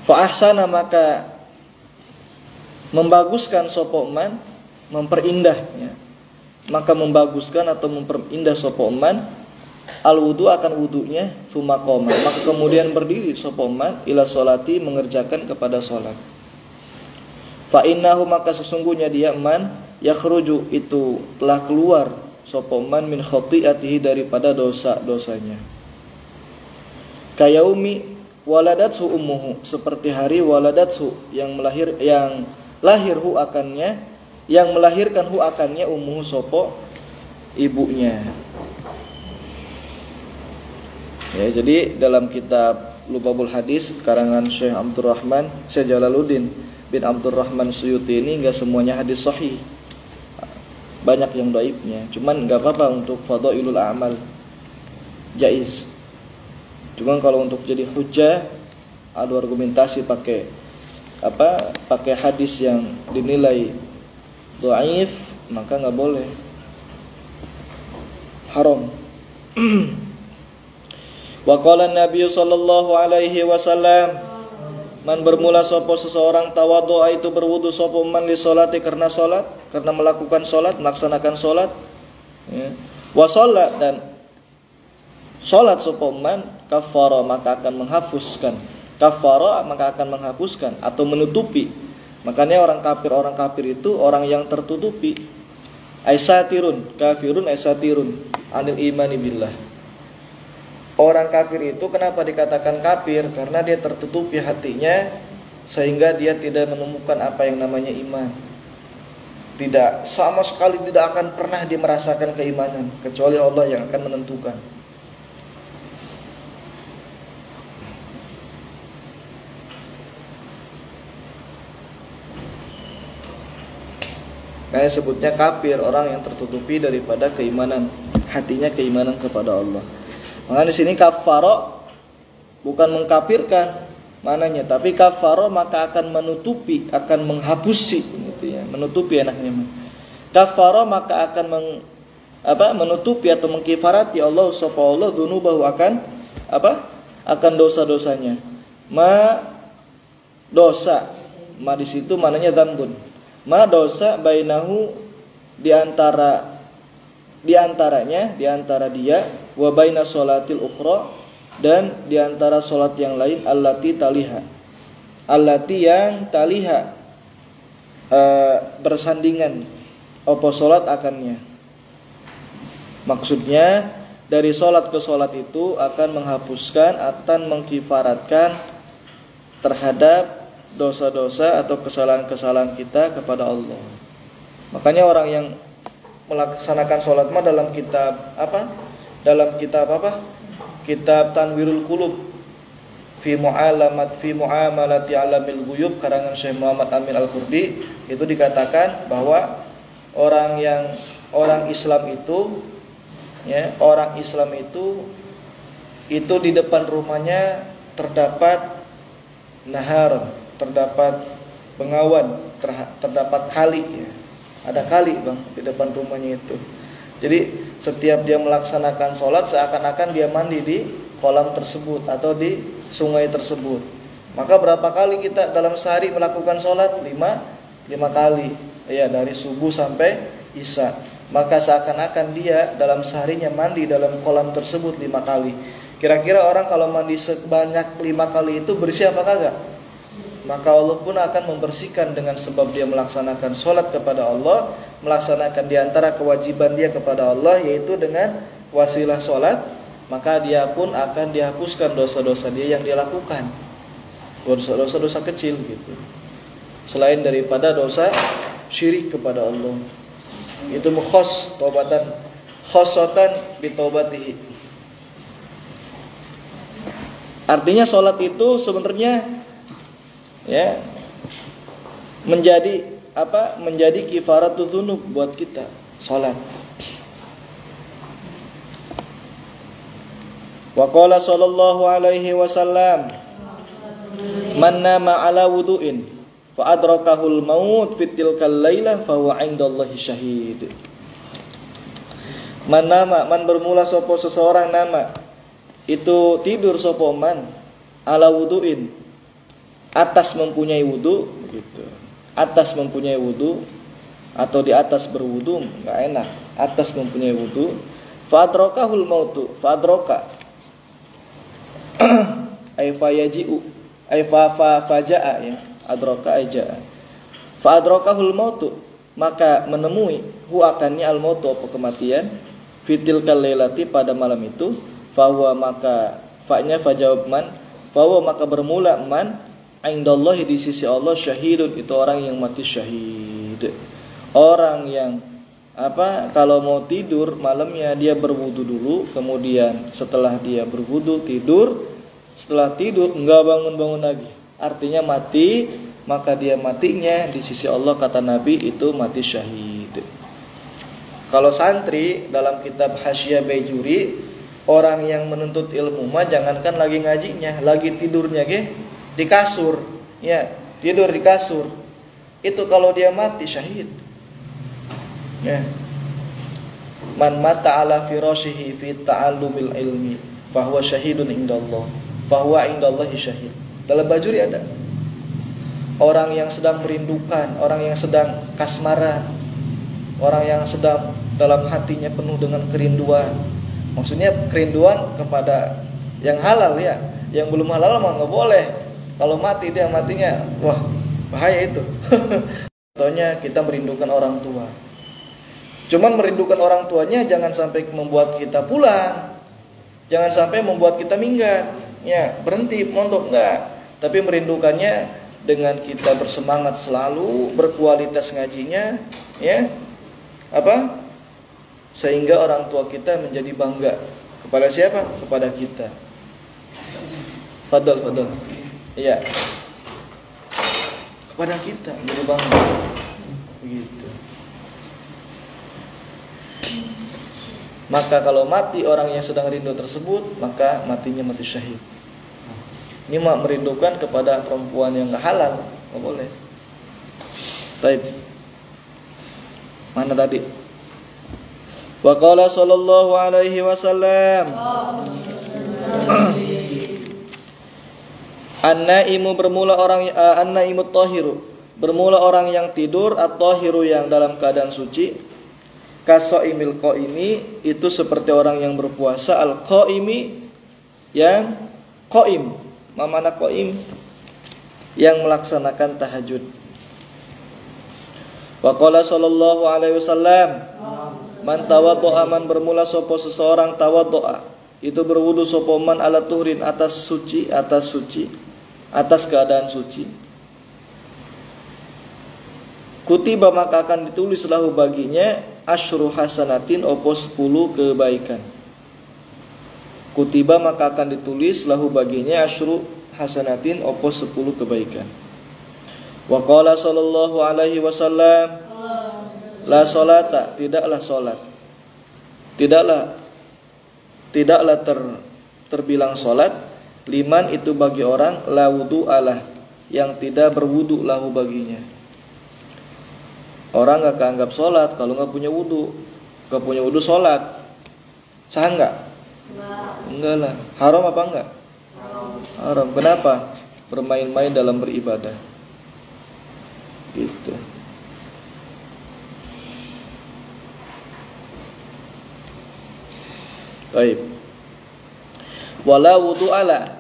fa ahsana maka membaguskan sapa man, memperindah, ya. Maka membaguskan atau memperindah sapa man al wudu akan wudunya, summa qoma maka kemudian berdiri sapa man ila sholati mengerjakan kepada salat. Fa innahu maka sesungguhnya dia man yakhruju itu telah keluar sapa man min khati'atihi daripada dosa-dosanya. Kayaumi waladathu ummuhu, seperti hari waladathu yang lahirhu akannya, yang melahirkan hu akannya ummuhu sapa ibunya. Ya, jadi dalam kitab Lubabul Hadis karangan Syekh Abdurrahman Syekh Jalaluddin bin Abdurrahman Suyuti ini enggak semuanya hadis sahih. Banyak yang dhaifnya. Cuman enggak apa-apa untuk fadhailul a'mal. Jaiz. Cuman kalau untuk jadi hujjah adu argumentasi pakai hadis yang dinilai dhaif, maka enggak boleh. Haram. Wa qala Nabi sallallahu alaihi wasallam, man bermula sapa seseorang tawadhu itu berwudu sapa man li salati karena salat, karena melakukan salat, melaksanakan salat, ya. Wa salat dan salat sapa man kafara maka akan menghapuskan, kafara maka akan menghapuskan atau menutupi. Makanya orang kafir itu orang yang tertutupi. Aisatirun, kafirun aisatirun anil imani billah. Orang kafir itu kenapa dikatakan kafir? Karena dia tertutupi hatinya sehingga dia tidak menemukan apa yang namanya iman. Tidak, sama sekali tidak akan pernah dia merasakan keimanan kecuali Allah yang akan menentukan. Karena sebutnya kafir orang yang tertutupi daripada keimanan, hatinya keimanan kepada Allah. Maka di sini kafara bukan mengkafirkan mananya, tapi kafara maka akan menutupi, akan menghapusi gitu ya, menutupi enaknya. Kafara maka akan menutupi atau mengkifarati Allah subhanahu dzunubahu akan dosa-dosanya. Dosa di situ mananya dzambun. Dosa bainahu di antara dia wa baina sholatil ukhra dan di antara salat yang lain allati yang taliha bersandingan apa salat akannya. Maksudnya dari salat ke salat itu akan menghapuskan, akan mengkifaratkan terhadap dosa-dosa atau kesalahan-kesalahan kita kepada Allah. Makanya orang yang melaksanakan sholat mah dalam kitab Kitab Tanwirul Qulub fi muamalati alamil ghuyub karangan Syekh Muhammad Amin Al-Qurdi, itu dikatakan bahwa orang Islam itu di depan rumahnya terdapat nahar, terdapat bengawan, terdapat kali ya. Ada kali bang di depan rumahnya itu. Jadi setiap dia melaksanakan sholat seakan-akan dia mandi di kolam tersebut atau di sungai tersebut. Maka berapa kali kita dalam sehari melakukan sholat? 5 kali. Ya, dari subuh sampai isya. Maka seakan-akan dia dalam seharinya mandi dalam kolam tersebut 5 kali. Kira-kira orang kalau mandi sebanyak 5 kali itu bersih apa kagak? Maka Allah pun akan membersihkan dengan sebab dia melaksanakan sholat kepada Allah, melaksanakan diantara kewajiban dia kepada Allah yaitu dengan wasilah sholat, maka dia pun akan dihapuskan dosa-dosa dia yang dia lakukan, dosa-dosa kecil gitu, selain daripada dosa syirik kepada Allah. Itu mukhos taubatan khosotan bitaubatihi. Artinya sholat itu sebenarnya ya menjadi kifaratuz dzunub buat kita salat. Wa qala sallallahu alaihi wasallam, man nama ala wudu'in fa adrakahul maut fi tilkal lailah fa huwa 'indallahi syahid. Man bermula sapa seseorang nama itu tidur sapa man ala wudu'in atas mempunyai wudu gitu. Atas mempunyai wudu atau di atas berwudu enggak enak. Atas mempunyai wudu fa adrakahul mautu fa adraka ay fayaji'u ay fa fajaa ya adraka aja fa adrakahul mautu maka menemui hu akannya al-mautu apa kematian fitil kalailati pada malam itu fahuwa maka fa-nya fajawab man fahuwa maka bermula man indallahi di sisi Allah syahidun itu orang yang mati syahid. Orang yang kalau mau tidur malamnya dia berwudu dulu, kemudian setelah dia berwudu tidur, setelah tidur enggak bangun-bangun lagi. Artinya mati, maka dia matinya di sisi Allah kata Nabi itu mati syahid. Kalau santri dalam kitab Hasyiah Baijuri, orang yang menuntut ilmu mah jangankan lagi ngajinya, lagi tidurnya di kasur. Ya, tidur di kasur. Itu kalau dia mati syahid. Ya. Man mata ala firashihi fi ta'allumil ilmi fahuwa syahidun indallah. Fahuwa indallahi syahid. Dalam Bajuri ada. Orang yang sedang merindukan, orang yang sedang kasmaran, orang yang sedang dalam hatinya penuh dengan kerinduan. Maksudnya kerinduan kepada yang halal ya. Yang belum halal mah enggak boleh. Kalau mati dia matinya, wah bahaya itu. Contohnya kita merindukan orang tua. Cuman merindukan orang tuanya jangan sampai membuat kita pulang. Jangan sampai membuat kita minggat. Ya, berhenti, mondok enggak. Tapi merindukannya dengan kita bersemangat selalu, berkualitas ngajinya, ya. Sehingga orang tua kita menjadi bangga. Kepada siapa? Kepada kita. Fadal. Iya. Kepada kita menjadi bangga. Begitu. Maka kalau mati orang yang sedang rindu tersebut, maka matinya mati syahid. Ini merindukan kepada perempuan yang gak halal, gak boleh. Baik. Mana tadi? Wa qala sallallahu alaihi wasallam An-naimu bermula orang an-naimut tahiru, bermula orang yang tidur, at-tahiru yang dalam keadaan suci. Kasoimil qaimi itu seperti orang yang berpuasa, al-qaimi yang qaim. Mana qaim? Yang melaksanakan tahajud. Wa qala sallallahu alaihi wasallam man tawaddo'a man bermula sapa seseorang tawaddo'a itu berwudu sapa man ala tuhrin atas suci, atas keadaan suci. Kutiba maka akan ditulis lahu baginya asyru hasanatin opo 10 kebaikan. Kutiba maka akan ditulis lahu baginya asyru hasanatin opo 10 kebaikan. Wa qala sallallahu alaihi wasallam la salata, tidaklah salat. Tidaklah terbilang salat liman itu bagi orang la wudu alah yang tidak berwudu lahu baginya. Orang gak keanggap sholat kalau gak punya wudu. Gak punya wudu sholat sah gak? Enggak lah. Haram apa enggak? Haram. Kenapa? Bermain-main dalam beribadah. Gitu. Baik. Wala wudu ala,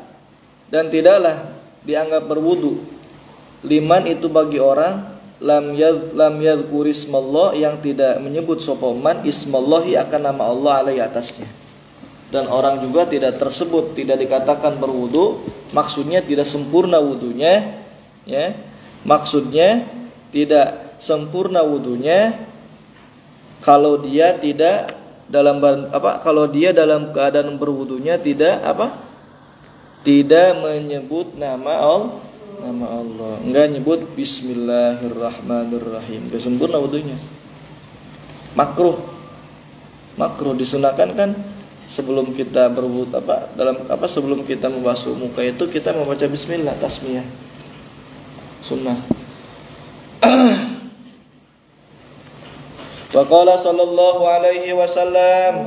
dan tidaklah dianggap berwudu liman itu bagi orang lam yadhkur ismallah yang tidak menyebut sapa man ismallahi akan nama Allah alaihi atasnya. Dan orang juga tidak tersebut, tidak dikatakan berwudu, maksudnya tidak sempurna wudunya, ya. Maksudnya tidak sempurna wudunya kalau dia tidak dalam kalau dia dalam keadaan berwudunya tidak menyebut nama Allah, enggak nyebut bismillahirrahmanirrahim, enggak sempurna wudunya. Makruh disunahkan kan sebelum kita berwudu sebelum kita membasuh muka itu kita membaca bismillah, tasmiyah, sunnah. Wa qala sallallahu alaihi wasallam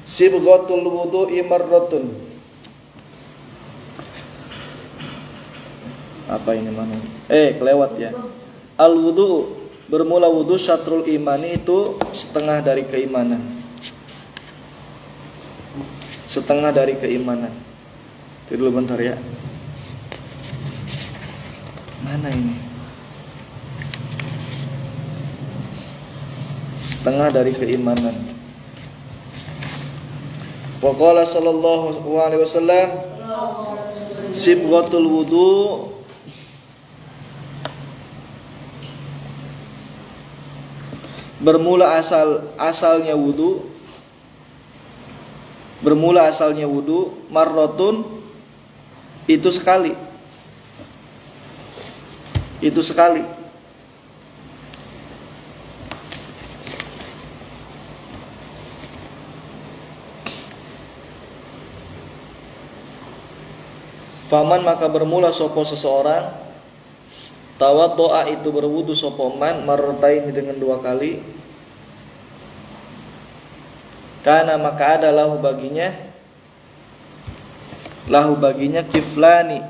sibghatul wudu'i marratun. Apa ini mana? Kelewat ya. Al wudu, bermula wudu syatrul imani itu setengah dari keimanan. Setengah dari keimanan. Tunggu dulu bentar ya. Mana ini? setengah dari keimanan. Wa qala sallallahu alaihi wasallam sibghatul wudu bermula asalnya wudu marrotun itu sekali faman maka bermula sopo seseorang tawaddoa itu berwudu sopo man marrotain dengan 2 kali karena maka ada lahu baginya kiflani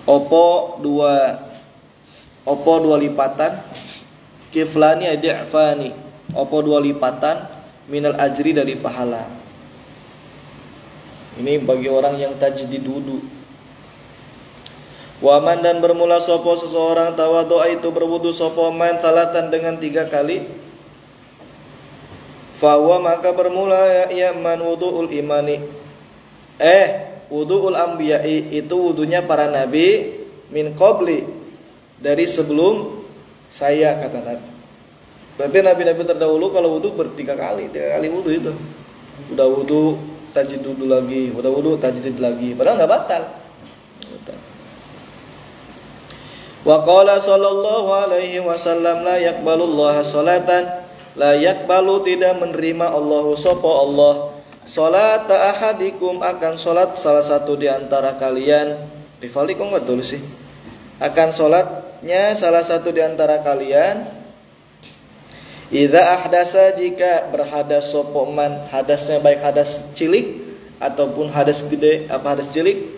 opo dua lipatan kiflani adi'fani opo 2 lipatan minal ajri dari pahala. Ini bagi orang yang tajdid wudu. Waman dan bermula sopo seseorang tawaddoa itu berwudu sopo man salatan dengan 3 kali. Fahuwa maka bermula ya man wudu'ul imani. Wudu'ul anbiya'i itu wudunya para nabi min qabli dari sebelum saya kata Nabi. Berarti nabi-nabi terdahulu kalau wudu 3 kali wudu itu. Udah wudu tajdid dulu lagi, udah wudu tajdid lagi. Padahal enggak batal. Wa qala sallallahu alaihi wasallam la yaqbalullaha salatan la yaqbalu tidak menerima Allahu sapa Allah salata ahadikum akan salat salah satu di antara kalian. Rivali kok enggak tulis sih? Akan salatnya salah satu di antara kalian idza ahdasa jika berhadas sapa man hadasnya baik hadas cilik ataupun hadas gede hadas cilik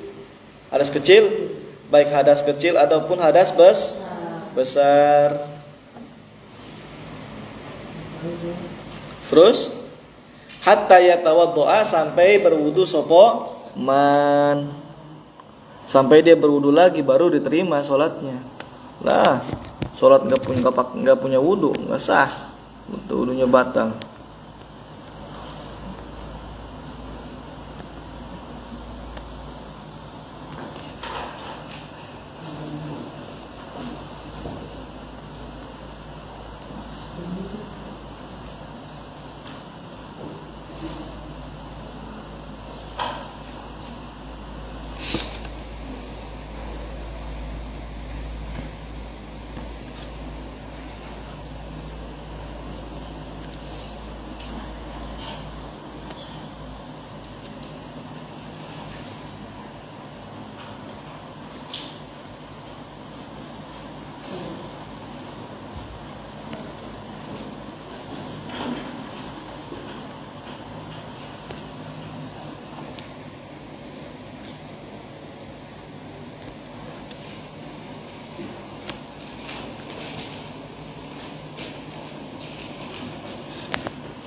hadas kecil baik hadas kecil ataupun hadas besar. Terus hatta yatawaddoa sampai berwudu sapa man sampai dia berwudu lagi baru diterima salatnya. Lah, salat enggak punya wudu enggak sah. Wudunya batal.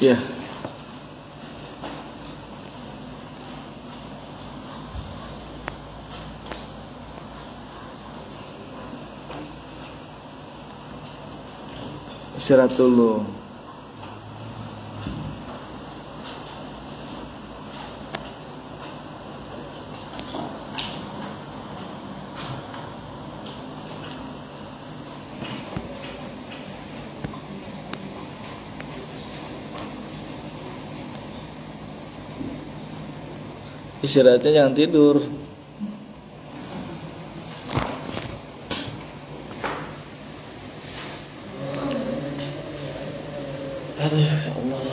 Ya. Istirahat dulu. Istirahatnya jangan tidur. Aduh, ya Allah.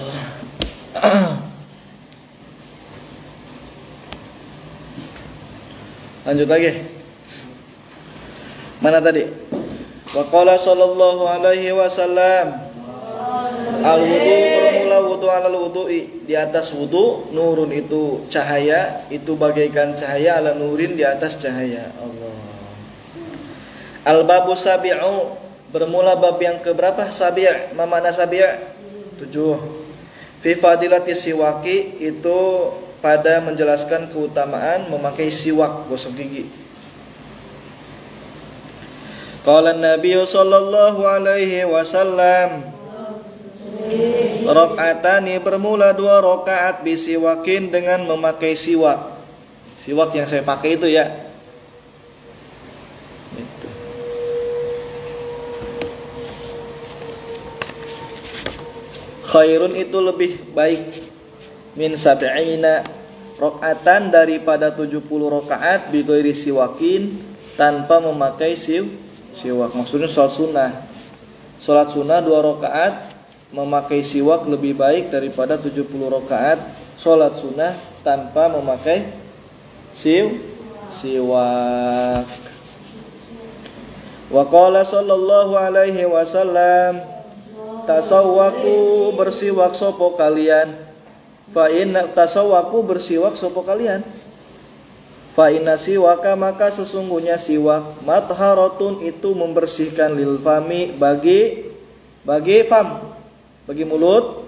Lanjut lagi. Mana tadi? Wa qala sallallahu alaihi wasallam al-wudu bermula wudu alal wudu'i di atas wudu nurun itu cahaya itu bagaikan cahaya ala nurin di atas cahaya Allah. Al-babu sabi'u bermula bab yang keberapa? Sabi'. Ma makna sabi'? 7. Fi fadilati siwaki itu pada menjelaskan keutamaan memakai siwak gosok gigi. Qala Nabi sallallahu alaihi wasallam, rakaatani bermula 2 rakaat bisiwakin dengan memakai siwak. Siwak yang saya pakai itu ya. Itu. Khairun itu lebih baik min sab'ina rakaatan daripada 70 rakaat bi ghairi siwakin tanpa memakai siwak. Maksudnya salat sunnah. Salat sunnah 2 rakaat memakai siwak lebih baik daripada 70 rakaat salat sunnah tanpa memakai siwak. Wa qala sallallahu alaihi wasallam, tasawwaku bersiwak sopo kalian. Fa inna tasawwaku bersiwak sopo kalian. Fa inna siwaka maka sesungguhnya siwak matharatun itu membersihkan lil fami bagi fam, bagi mulut,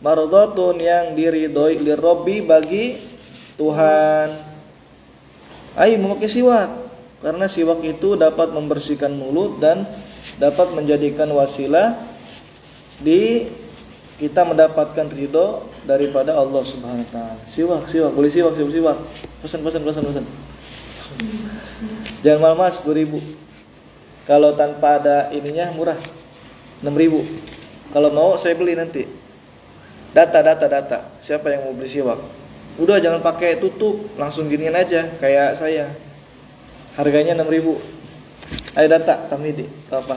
mardatun yang diridhoi lirabbi bagi Tuhan. Ai memakai siwak karena siwak itu dapat membersihkan mulut dan dapat menjadikan wasilah di kita mendapatkan ridho daripada Allah Subhanahu wa taala. Siwak, boleh siwak. Pesan. Jangan mahal-mahal 10.000. Kalau tanpa ada ininya murah 6.000. Kalau mau saya beli nanti. Data. Siapa yang mau beli siwak? Udah jangan pakai tutup, langsung ginian aja kayak saya. Harganya 6.000. Ayo data Tamidi, apa?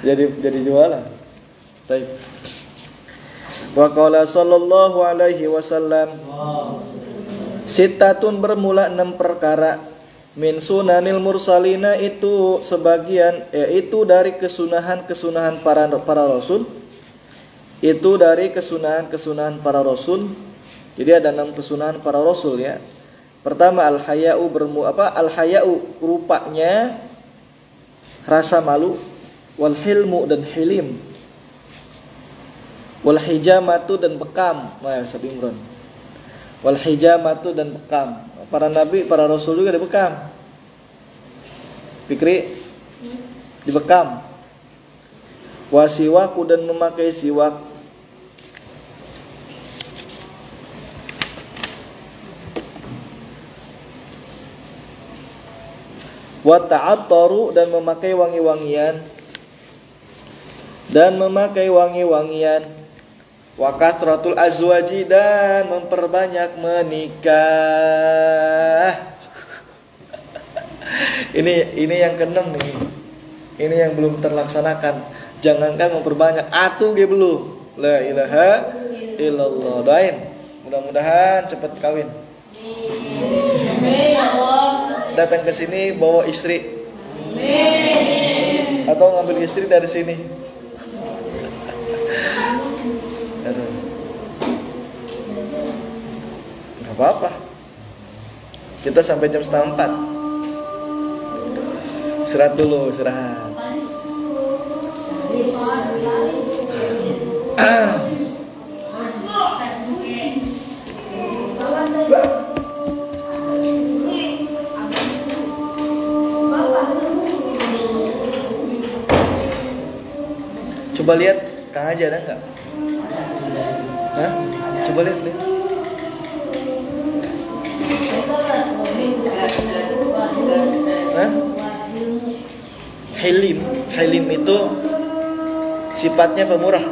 jadi jualan. Baik. Wa qala sallallahu alaihi wasallam, sittatun bermula 6 perkara min sunanil mursalina itu sebagian yaitu dari kesunahan para rasul. Itu dari kesunahan para rasul. Jadi ada 6 kesunahan para rasul ya. Pertama al-haya'u al-haya'u rupanya rasa malu, wal hilmu dan hilim, wal hijamatu dan bekam. Nah, Ustaz Imran. Wal hijamatu dan bekam. Para nabi, para rasul juga dibekam. Fikri dibekam. Wasiwaku dan memakai siwak. Wa ta'attaru dan memakai wangi-wangian. Wa kathratul azwaji dan memperbanyak menikah. Ini yang keenam nih. Ini yang belum terlaksanakan. Jangankan memperbanyak, atuh ge belum. La ilaha illallah. Doain. Mudah-mudahan cepat kawin. Datang ke sini bawa istri. Atau ngambil istri dari sini. Aduh. Gak apa-apa. Kita sampai jam 3:30. Istirahat dulu, istirahat. Coba lihat Kang Haji ada enggak? Hah? Coba lihat. Hah? Hilim itu sifatnya pemurah.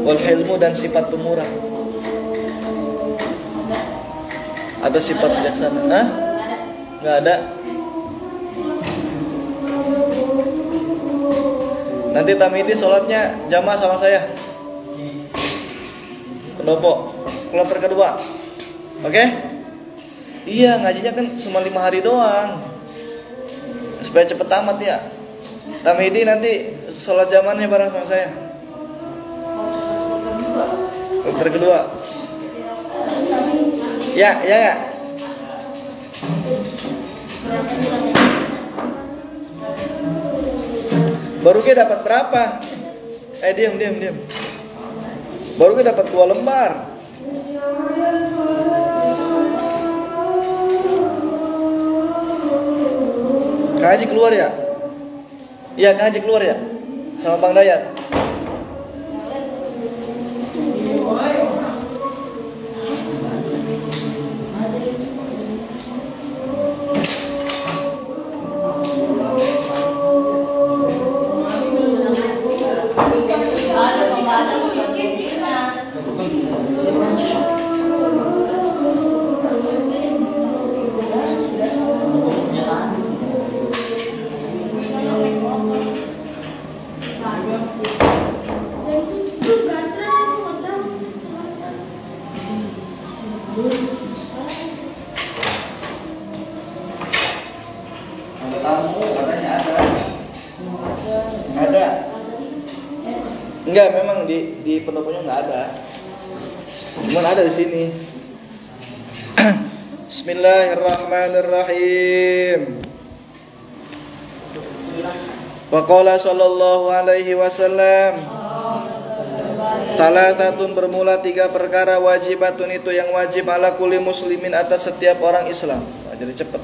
Wal hilmu dan sifat pemurah. Atau sifat bijaksana. Hah? Enggak ada. Nanti Tamidi sholatnya jamaah sama saya. Pendopo kloter kedua. Oke? Iya, ngajinya kan cuma 5 hari doang. Supaya cepet tamat ya. Tamidi nanti sholat jamaahnya bareng sama saya. Kloter kedua. Ya. Baru kita dapat berapa? Diam. Baru kita dapat 2 lembar. Kang Haji keluar ya? Iya, Kang Haji keluar ya? Sama Bang Dayat. Enggak, memang di pendoponya enggak ada. Cuman ada di sini. Bismillahirrahmanirrahim. Wa qala sallallahu alaihi wasallam, salasatun bermula 3 perkara wajibatun itu yang wajib ala kulli muslimin atas setiap orang Islam. Jadi cepat.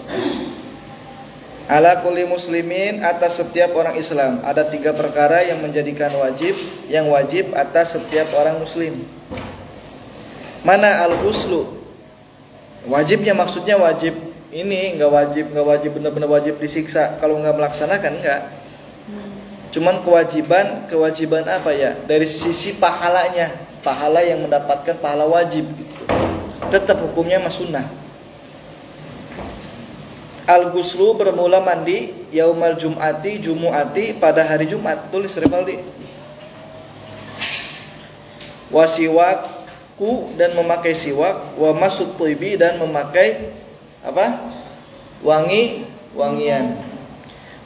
Ala kulli muslimin atas setiap orang Islam. Ada 3 perkara yang menjadikan wajib, yang wajib atas setiap orang muslim. Mana al-ghuslu? Wajibnya maksudnya wajib ini, enggak wajib benar-benar wajib disiksa kalau enggak melaksanakan, enggak. Cuman kewajiban apa ya? Dari sisi pahalanya, pahala yang mendapatkan pahala wajib gitu. Tetap hukumnya mas sunnah. Al-ghuslu bermula mandi yaumal jumu'ati pada hari Jumat. Tulis Rivaldi. Wasiwaku dan memakai siwak, wa masut thibi dan memakai apa? Wangian.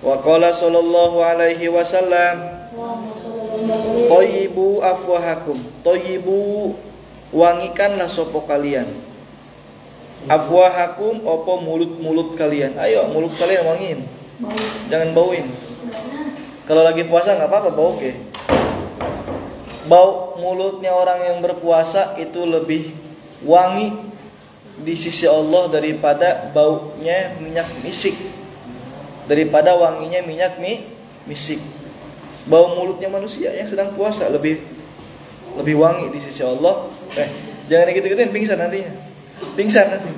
Wa qala sallallahu alaihi wasallam, thayyibu afwahakum. Thayyibu, wangikanlah sopo kalian. Afwahakum, opo mulut kalian. Ayo mulut kalian wangin. Jangan bauin. Kalau lagi puasa nggak apa-apa bau, oke. Bau mulutnya orang yang berpuasa itu lebih wangi di sisi Allah daripada baunya minyak misik, daripada wanginya minyak misik. Bau mulutnya manusia yang sedang puasa lebih wangi di sisi Allah. Jangan gitu-gituin, pingsan nantinya. Pingsan nanti.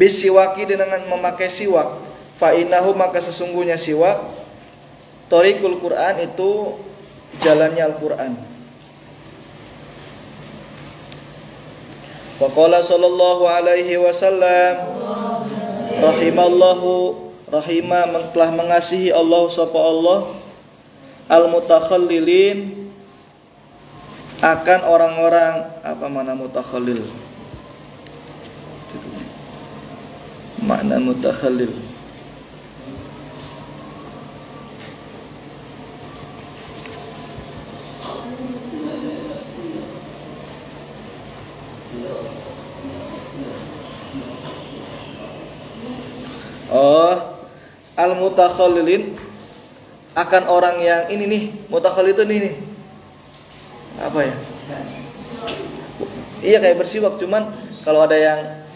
Bisiwaki dengan memakai siwak. Fa innahu, maka sesungguhnya siwak thariqul Quran, itu jalannya Al-Quran. Wa qala sallallahu alaihi wasallam, telah mengasihi Allah sapa Allah al-mutakhallilin, akan orang-orang apa mana mutakhallil? Makna mutakhallil. Al-mutakhallilin, akan orang yang ini nih, mutakhallil itu nih. Apa ya? Iya kayak bersiwak, cuman kalau ada yang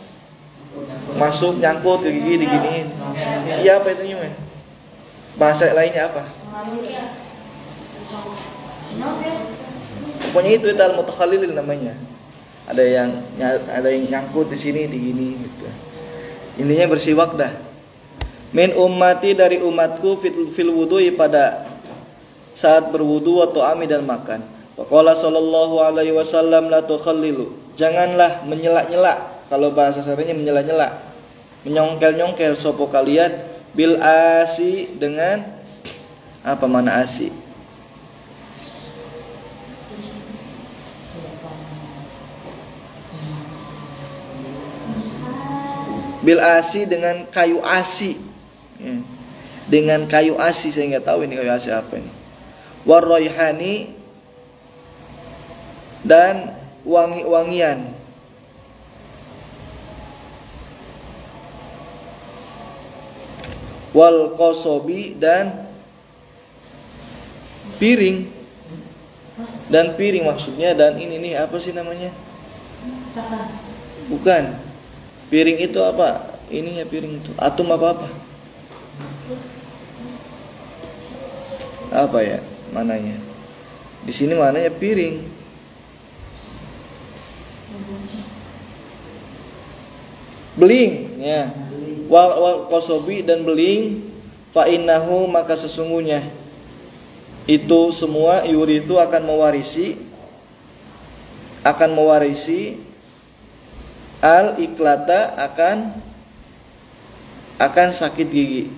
masuk nyangkut ke gigi diginiin. Iya, apa itu men? Bahasa lainnya apa? Pokoknya itu al-mutakhallilin namanya. Ada yang nyangkut di sini digini gitu. Intinya bersiwak dah. Min ummati, dari umatku, fil wudu'i, pada saat berwudu, atau ami dan makan. Wa qala sallallahu alaihi wasallam, la tukhallilu, janganlah menyela-nyela. Kalau bahasa seharinya menyela-nyela, menyongkel-nyongkel sopo kalian, bil asi, dengan apa mana asi? Bil asi, dengan kayu asi. Dengan kayu asi, saya nggak tahu ini kayu asi apa ini. War raihani, dan wangi-wangian. Wal qasobi, dan piring. Dan piring maksudnya, dan ini nih apa sih namanya? Bukan. Piring itu apa? ininya piring itu. Atum apa? Apa ya mananya? Di sini mananya piring. Beling ya. Wa qasobi dan beling, fa innahu maka sesungguhnya itu semua yuri itu akan mewarisi al iklata akan sakit gigi.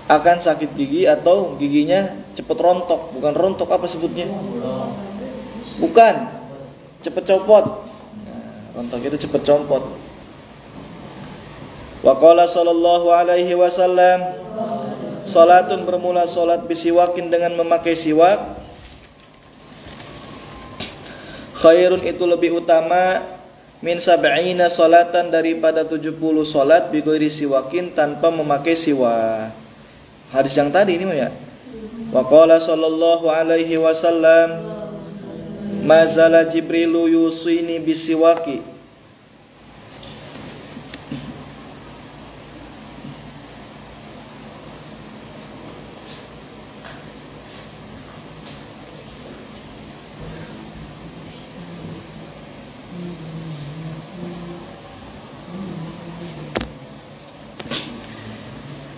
Akan sakit gigi atau giginya cepat rontok. Bukan rontok, apa sebutnya? Bukan, cepat copot. Rontok itu cepat copot. Wa qala sallallahu alaihi wasallam, salatun bermula salat bisiwakin dengan memakai siwak, khairun itu lebih utama min sab'ina salatan daripada 70 salat bi ghairi siwakin tanpa memakai siwak. Hadis yang tadi ini ya. Wa qala sallallahu alaihi wasallam, mazala Jibrilu yusini bisiwaki.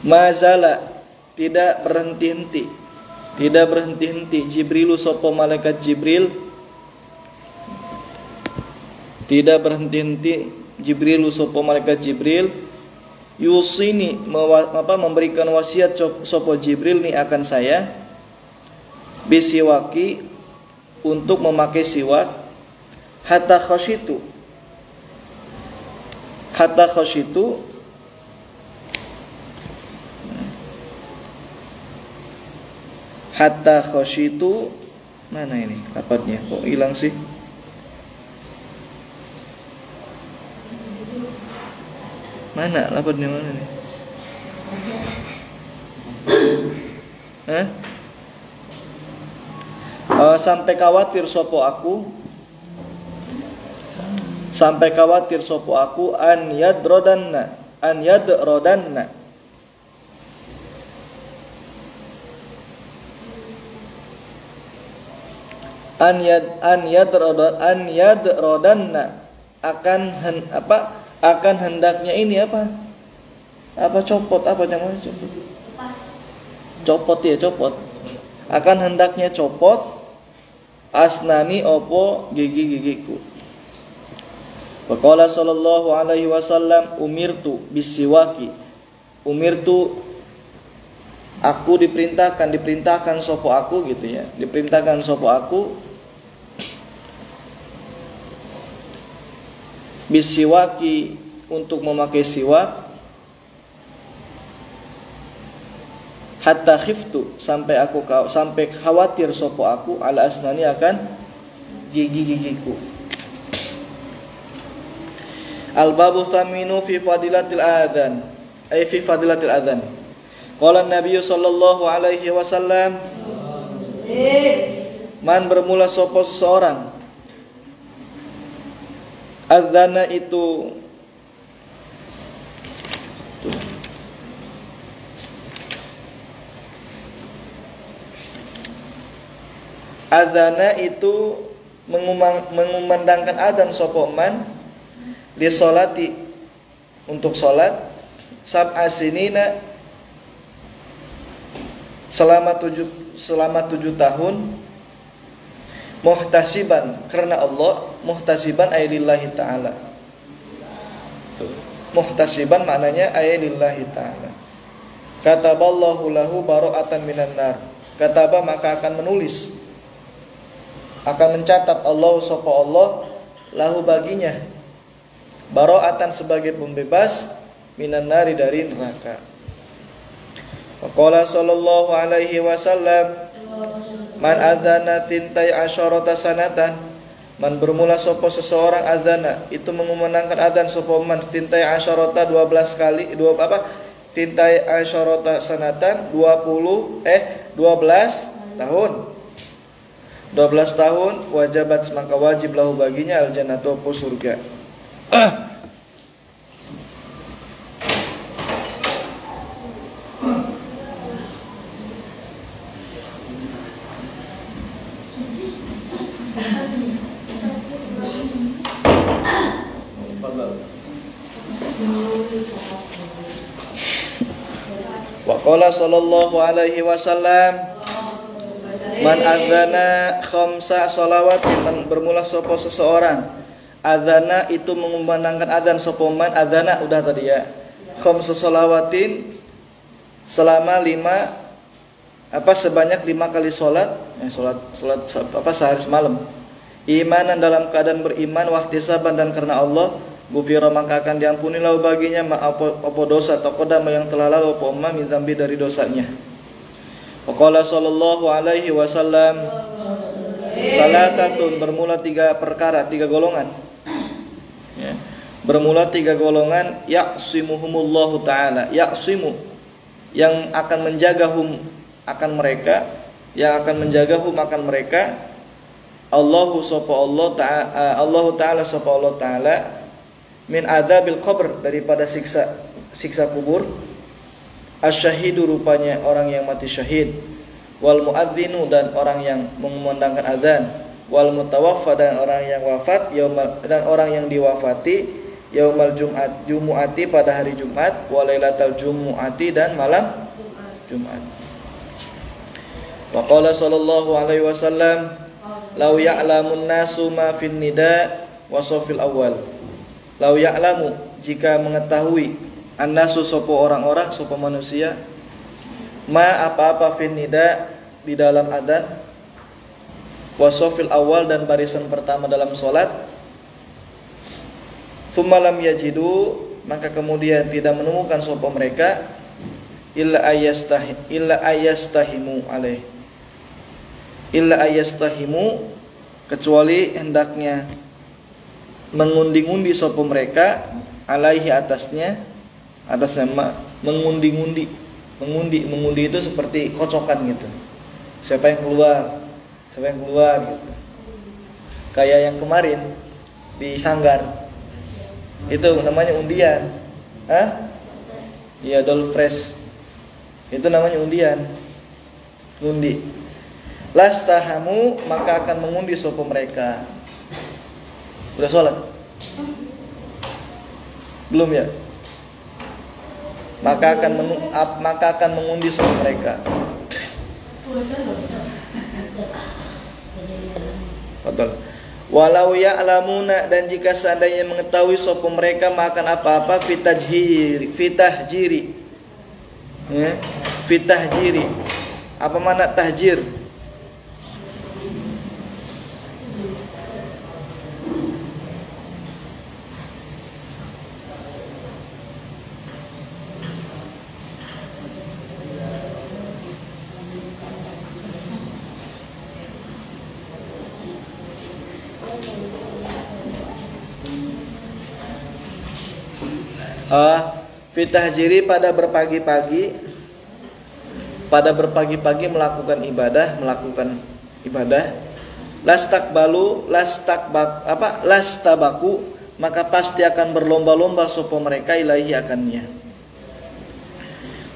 Mazala tidak berhenti-henti Jibrilu sopo malaikat Jibril, tidak berhenti-henti Jibrilu sopo malaikat Jibril, yusini memberikan wasiat sopo Jibril ni akan saya, bisiwaki untuk memakai siwak, hatta khasyitu mana ini lapatnya kok hilang sih? Mana lapatnya mana nih? Sampai khawatir sopo aku an yadrodanna akan hendaknya ini apa copot, apa namanya copot akan hendaknya copot asnani opo gigi-gigiku. Waqala sallallahu alaihi wasallam, umirtu bisiwaki, aku diperintahkan sopo aku gitu ya, diperintahkan sopo aku bisiwaki untuk memakai siwak, hatta khiftu sampai khawatir sopo aku ala asnani akan gigi-gigiku. Al-babu thaminu fi fadilatil adzan, fi fadilatil adzan. Qala Nabi sallallahu alaihi wasallam, man bermula sopo seseorang adzana itu mengumandangkan adzan sopo man li sholati untuk sholat sab'a sinina selama 7 tahun, muhtasiban karena Allah, muhtasiban ay lillahi ta'ala. Muhtasiban maknanya ay lillahi ta'ala. Kataballahu lahu bara'atan minan nar. Kataba maka akan menulis, akan mencatat Allah sapa Allah lahu baginya bara'atan sebagai pembebas minan nari dari neraka. Waqala sallallahu alaihi wasallam, man adzana tintai asyarata sanatan, man bermula sopo seseorang adzana itu mengumandangkan adzan sopo man tintai asyarata 12 kali, tintai asyarata sanatan 12 tahun. 12 tahun wajabat maka wajib lahu baginya al jannatu surga. Wa qala sallallahu alaihi wasallam man adzana khamsa shalawatin, bermula sapa seseorang adzana itu mengumandangkan adzan sapa man adzana udah tadi ya, khamsa shalawatin selama sebanyak 5 kali salat sehari semalam, imanan dalam keadaan beriman, wahtisaban dan karena Allah, gufira maka akan diampuni lahu baginya apa dosa taqaddama yang telah lalu apa umma min dzambi dari dosanya. Waqala sallallahu alaihi wasallam salatatun, bermula 3 perkara, 3 golongan ya. Bermula 3 golongan, ya'simuhumullahu ta'ala, ya'simu yang akan menjaga akan mereka, yang akan menjaga akan mereka, Allahu sapa Allah ta'ala, Allah ta'ala sapa Allah ta'ala, min adzabil qabr, daripada siksa kubur, asyahidu rupanya orang yang mati syahid, wal muadzinu dan orang yang mengumandangkan azan, wal mutawaffa dan orang yang wafat, dan orang yang diwafati, yaumal jumu'ati pada hari Jumat, wa lailatal jumu'ati dan malam Jumat. Wa qala sallallahu alaihi wasallam law ya'lamun nasu ma fin nida wa safil awal. Lau ya'lamu, jika mengetahui, annasu sopo orang-orang, sopo manusia, ma apa-apa fin nida di dalam adzan, wasofil awal dan barisan pertama dalam solat, thumma lam yajidu, maka kemudian tidak menemukan sopo mereka, illa ayastahimu, kecuali hendaknya mengundi-ngundi sopo mereka, alaihi atasnya mengundi-ngundi. Mengundi itu seperti kocokan gitu. Siapa yang keluar gitu. Kayak yang kemarin di Sanggar. Itu namanya undian. Iya, Dolfresh. Itu namanya undian. Undi. Lastahamu, maka akan mengundi sopo mereka. Udah sholat? Belum ya? Maka akan mengundi sopo mereka. Betul. Walau ya'lamuna, dan jika seandainya mengetahui sopo mereka makan apa-apa, fitahjiri. Ya, fitahjiri. Apa makna tahjir? Fitahjiri, pada berpagi-pagi melakukan ibadah. Lastabaku, maka pasti akan berlomba-lomba sopo mereka ilaihi akannya.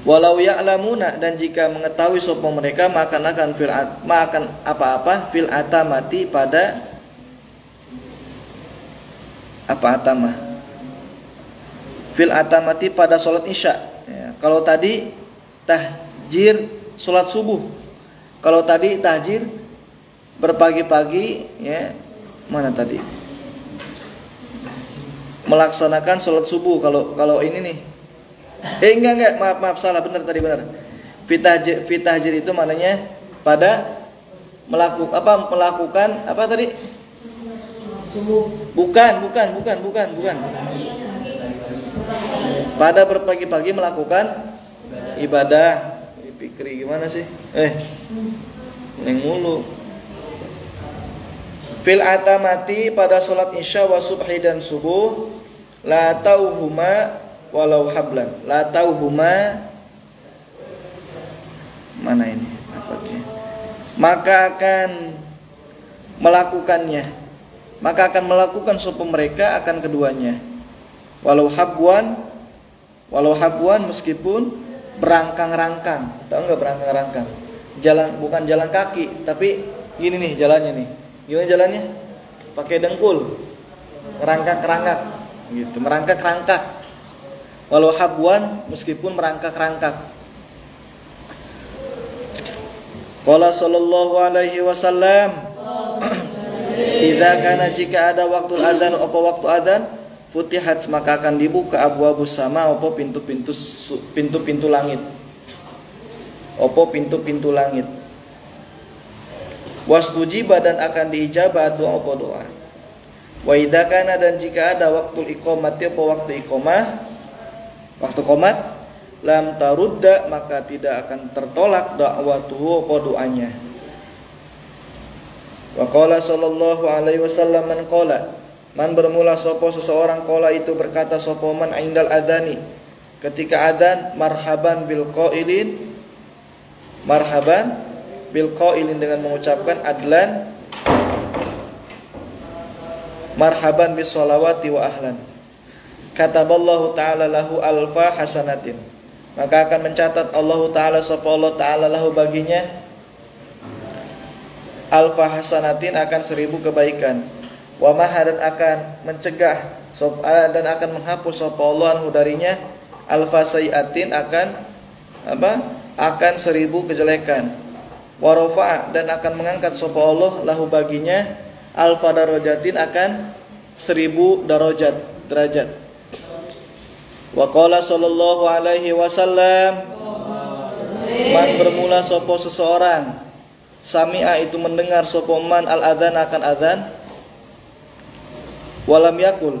Walau ya'lamuna, dan jika mengetahui sopo mereka makan apa-apa fil atamati pada atamah. Fil atamati pada sholat isya ya. Kalau tadi tahjir sholat subuh, kalau tadi tahjir berpagi-pagi ya, mana tadi melaksanakan sholat subuh. Kalau ini nih enggak maaf salah, benar tadi benar. Fitahjir itu maknanya pada melakukan apa tadi? Bukan. Pada berpagi-pagi melakukan ibadah. Pikri gimana sih? Neng mulu. Fil atamati pada sholat isya wa subhi dan subuh, la tauhuma walau hablan. La tauhuma, mana ini lafadznya? Maka akan melakukannya. maka akan melakukan sapa mereka akan keduanya. Walau habwan meskipun berangkang-rangkang. Tahu enggak berangkang-rangkang? Jalan, bukan jalan kaki, tapi gini nih jalannya nih. Gimana jalannya? Pakai dengkul. Kerangkak-kerangkak gitu, merangkak-rangkak. Walau habwan meskipun merangkak-rangkak. Qala sallallahu alaihi wasallam, idza kana jika ada waktu adzan apa waktu adzan, futihat maka akan dibuka abu-abu sama apa pintu-pintu langit. Apa pintu-pintu langit. Wastujiba dan akan diijabah doa apa doa. Wa idza kana dan jika ada waktu iqamati apa waktu iqamah, waktu qomat, lam tarudda maka tidak akan tertolak dakwatuhu apa doanya. Wa qala sallallahu alaihi wasallam man qala, man bermula sapa seseorang qala itu berkata sapa man indal adani ketika adzan, marhaban bil qailin, marhaban bil qailin dengan mengucapkan adlan, marhaban bis sholawati wa ahlan, kataballahu ta'ala lahu alfa hasanatin, maka akan mencatat Allah Ta'ala sapa Allah Ta'ala lahu baginya alfa hasanatin akan 1000 kebaikan. Wa mahadan akan mencegah dan akan menghapus sapa Allah anhu darinya alfa sayiatin akan akan 1000 kejelekan. Wa rafa'a dan akan mengangkat sapa Allah lahu baginya alfa darajatin akan 1000 derajat. Wa qala sallallahu alaihi wasallam, man bermula sapa seseorang, sami'a itu mendengar sapa man al adzan akan adzan, walam yakul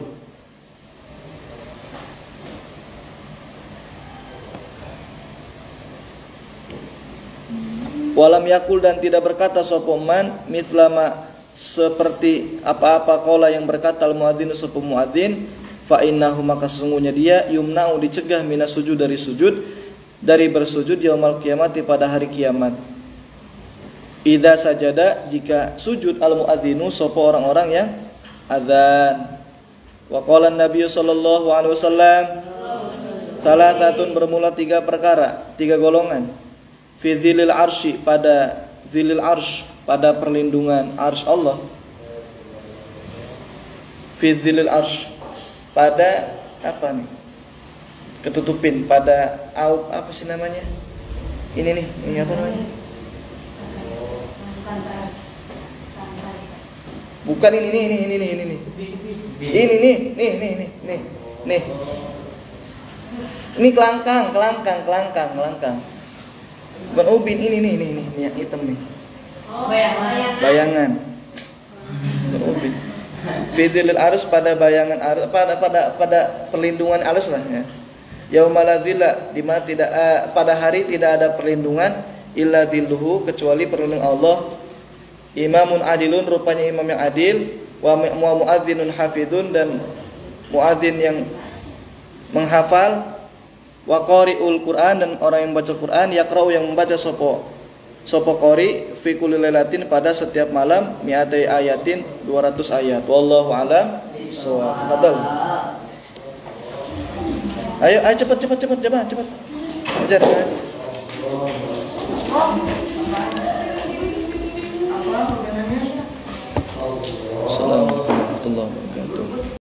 dan tidak berkata sapa man mithlama seperti apa-apa qala yang berkata al muadzin sapa muadzin, fa innahu maka sesungguhnya dia yumna'u dicegah minas sujud dari bersujud yaumal qiyamati pada hari kiamat. Idza sajada jika sujud al muadzinu sapa orang-orang yang adzan. Wa qala an-nabiy sallallahu alaihi wasallam, salatatun bermula 3 perkara, 3 golongan. Fi dzilil arsy pada dzilil arsy pada perlindungan arsy Allah. Fi dzilil arsy pada apa nih? Ketutupin pada apa sih namanya? Ini apa namanya? Bukan ini. Ini kelangkang. Bukan ubin, ini yang hitam nih. Bayangan. Bukan ubin. Fidzilil arus pada bayangan arus, pada perlindungan arus lah ya. Yaumalladzilla di mana tidak pada hari tidak ada perlindungan illa dzilluhu kecuali perlindungan Allah. Imamun adilun rupanya imam yang adil, wa muadzinun hafidun dan muadzin yang menghafal, wa qari'ul Quran dan orang yang membaca Quran, yaqra'u yang membaca sapa qari fi kulli lailatin pada setiap malam mi'atai ayatin 200 ayat. Wallahu a'lam bishawab. Betul. Ayo cepat. Ajar.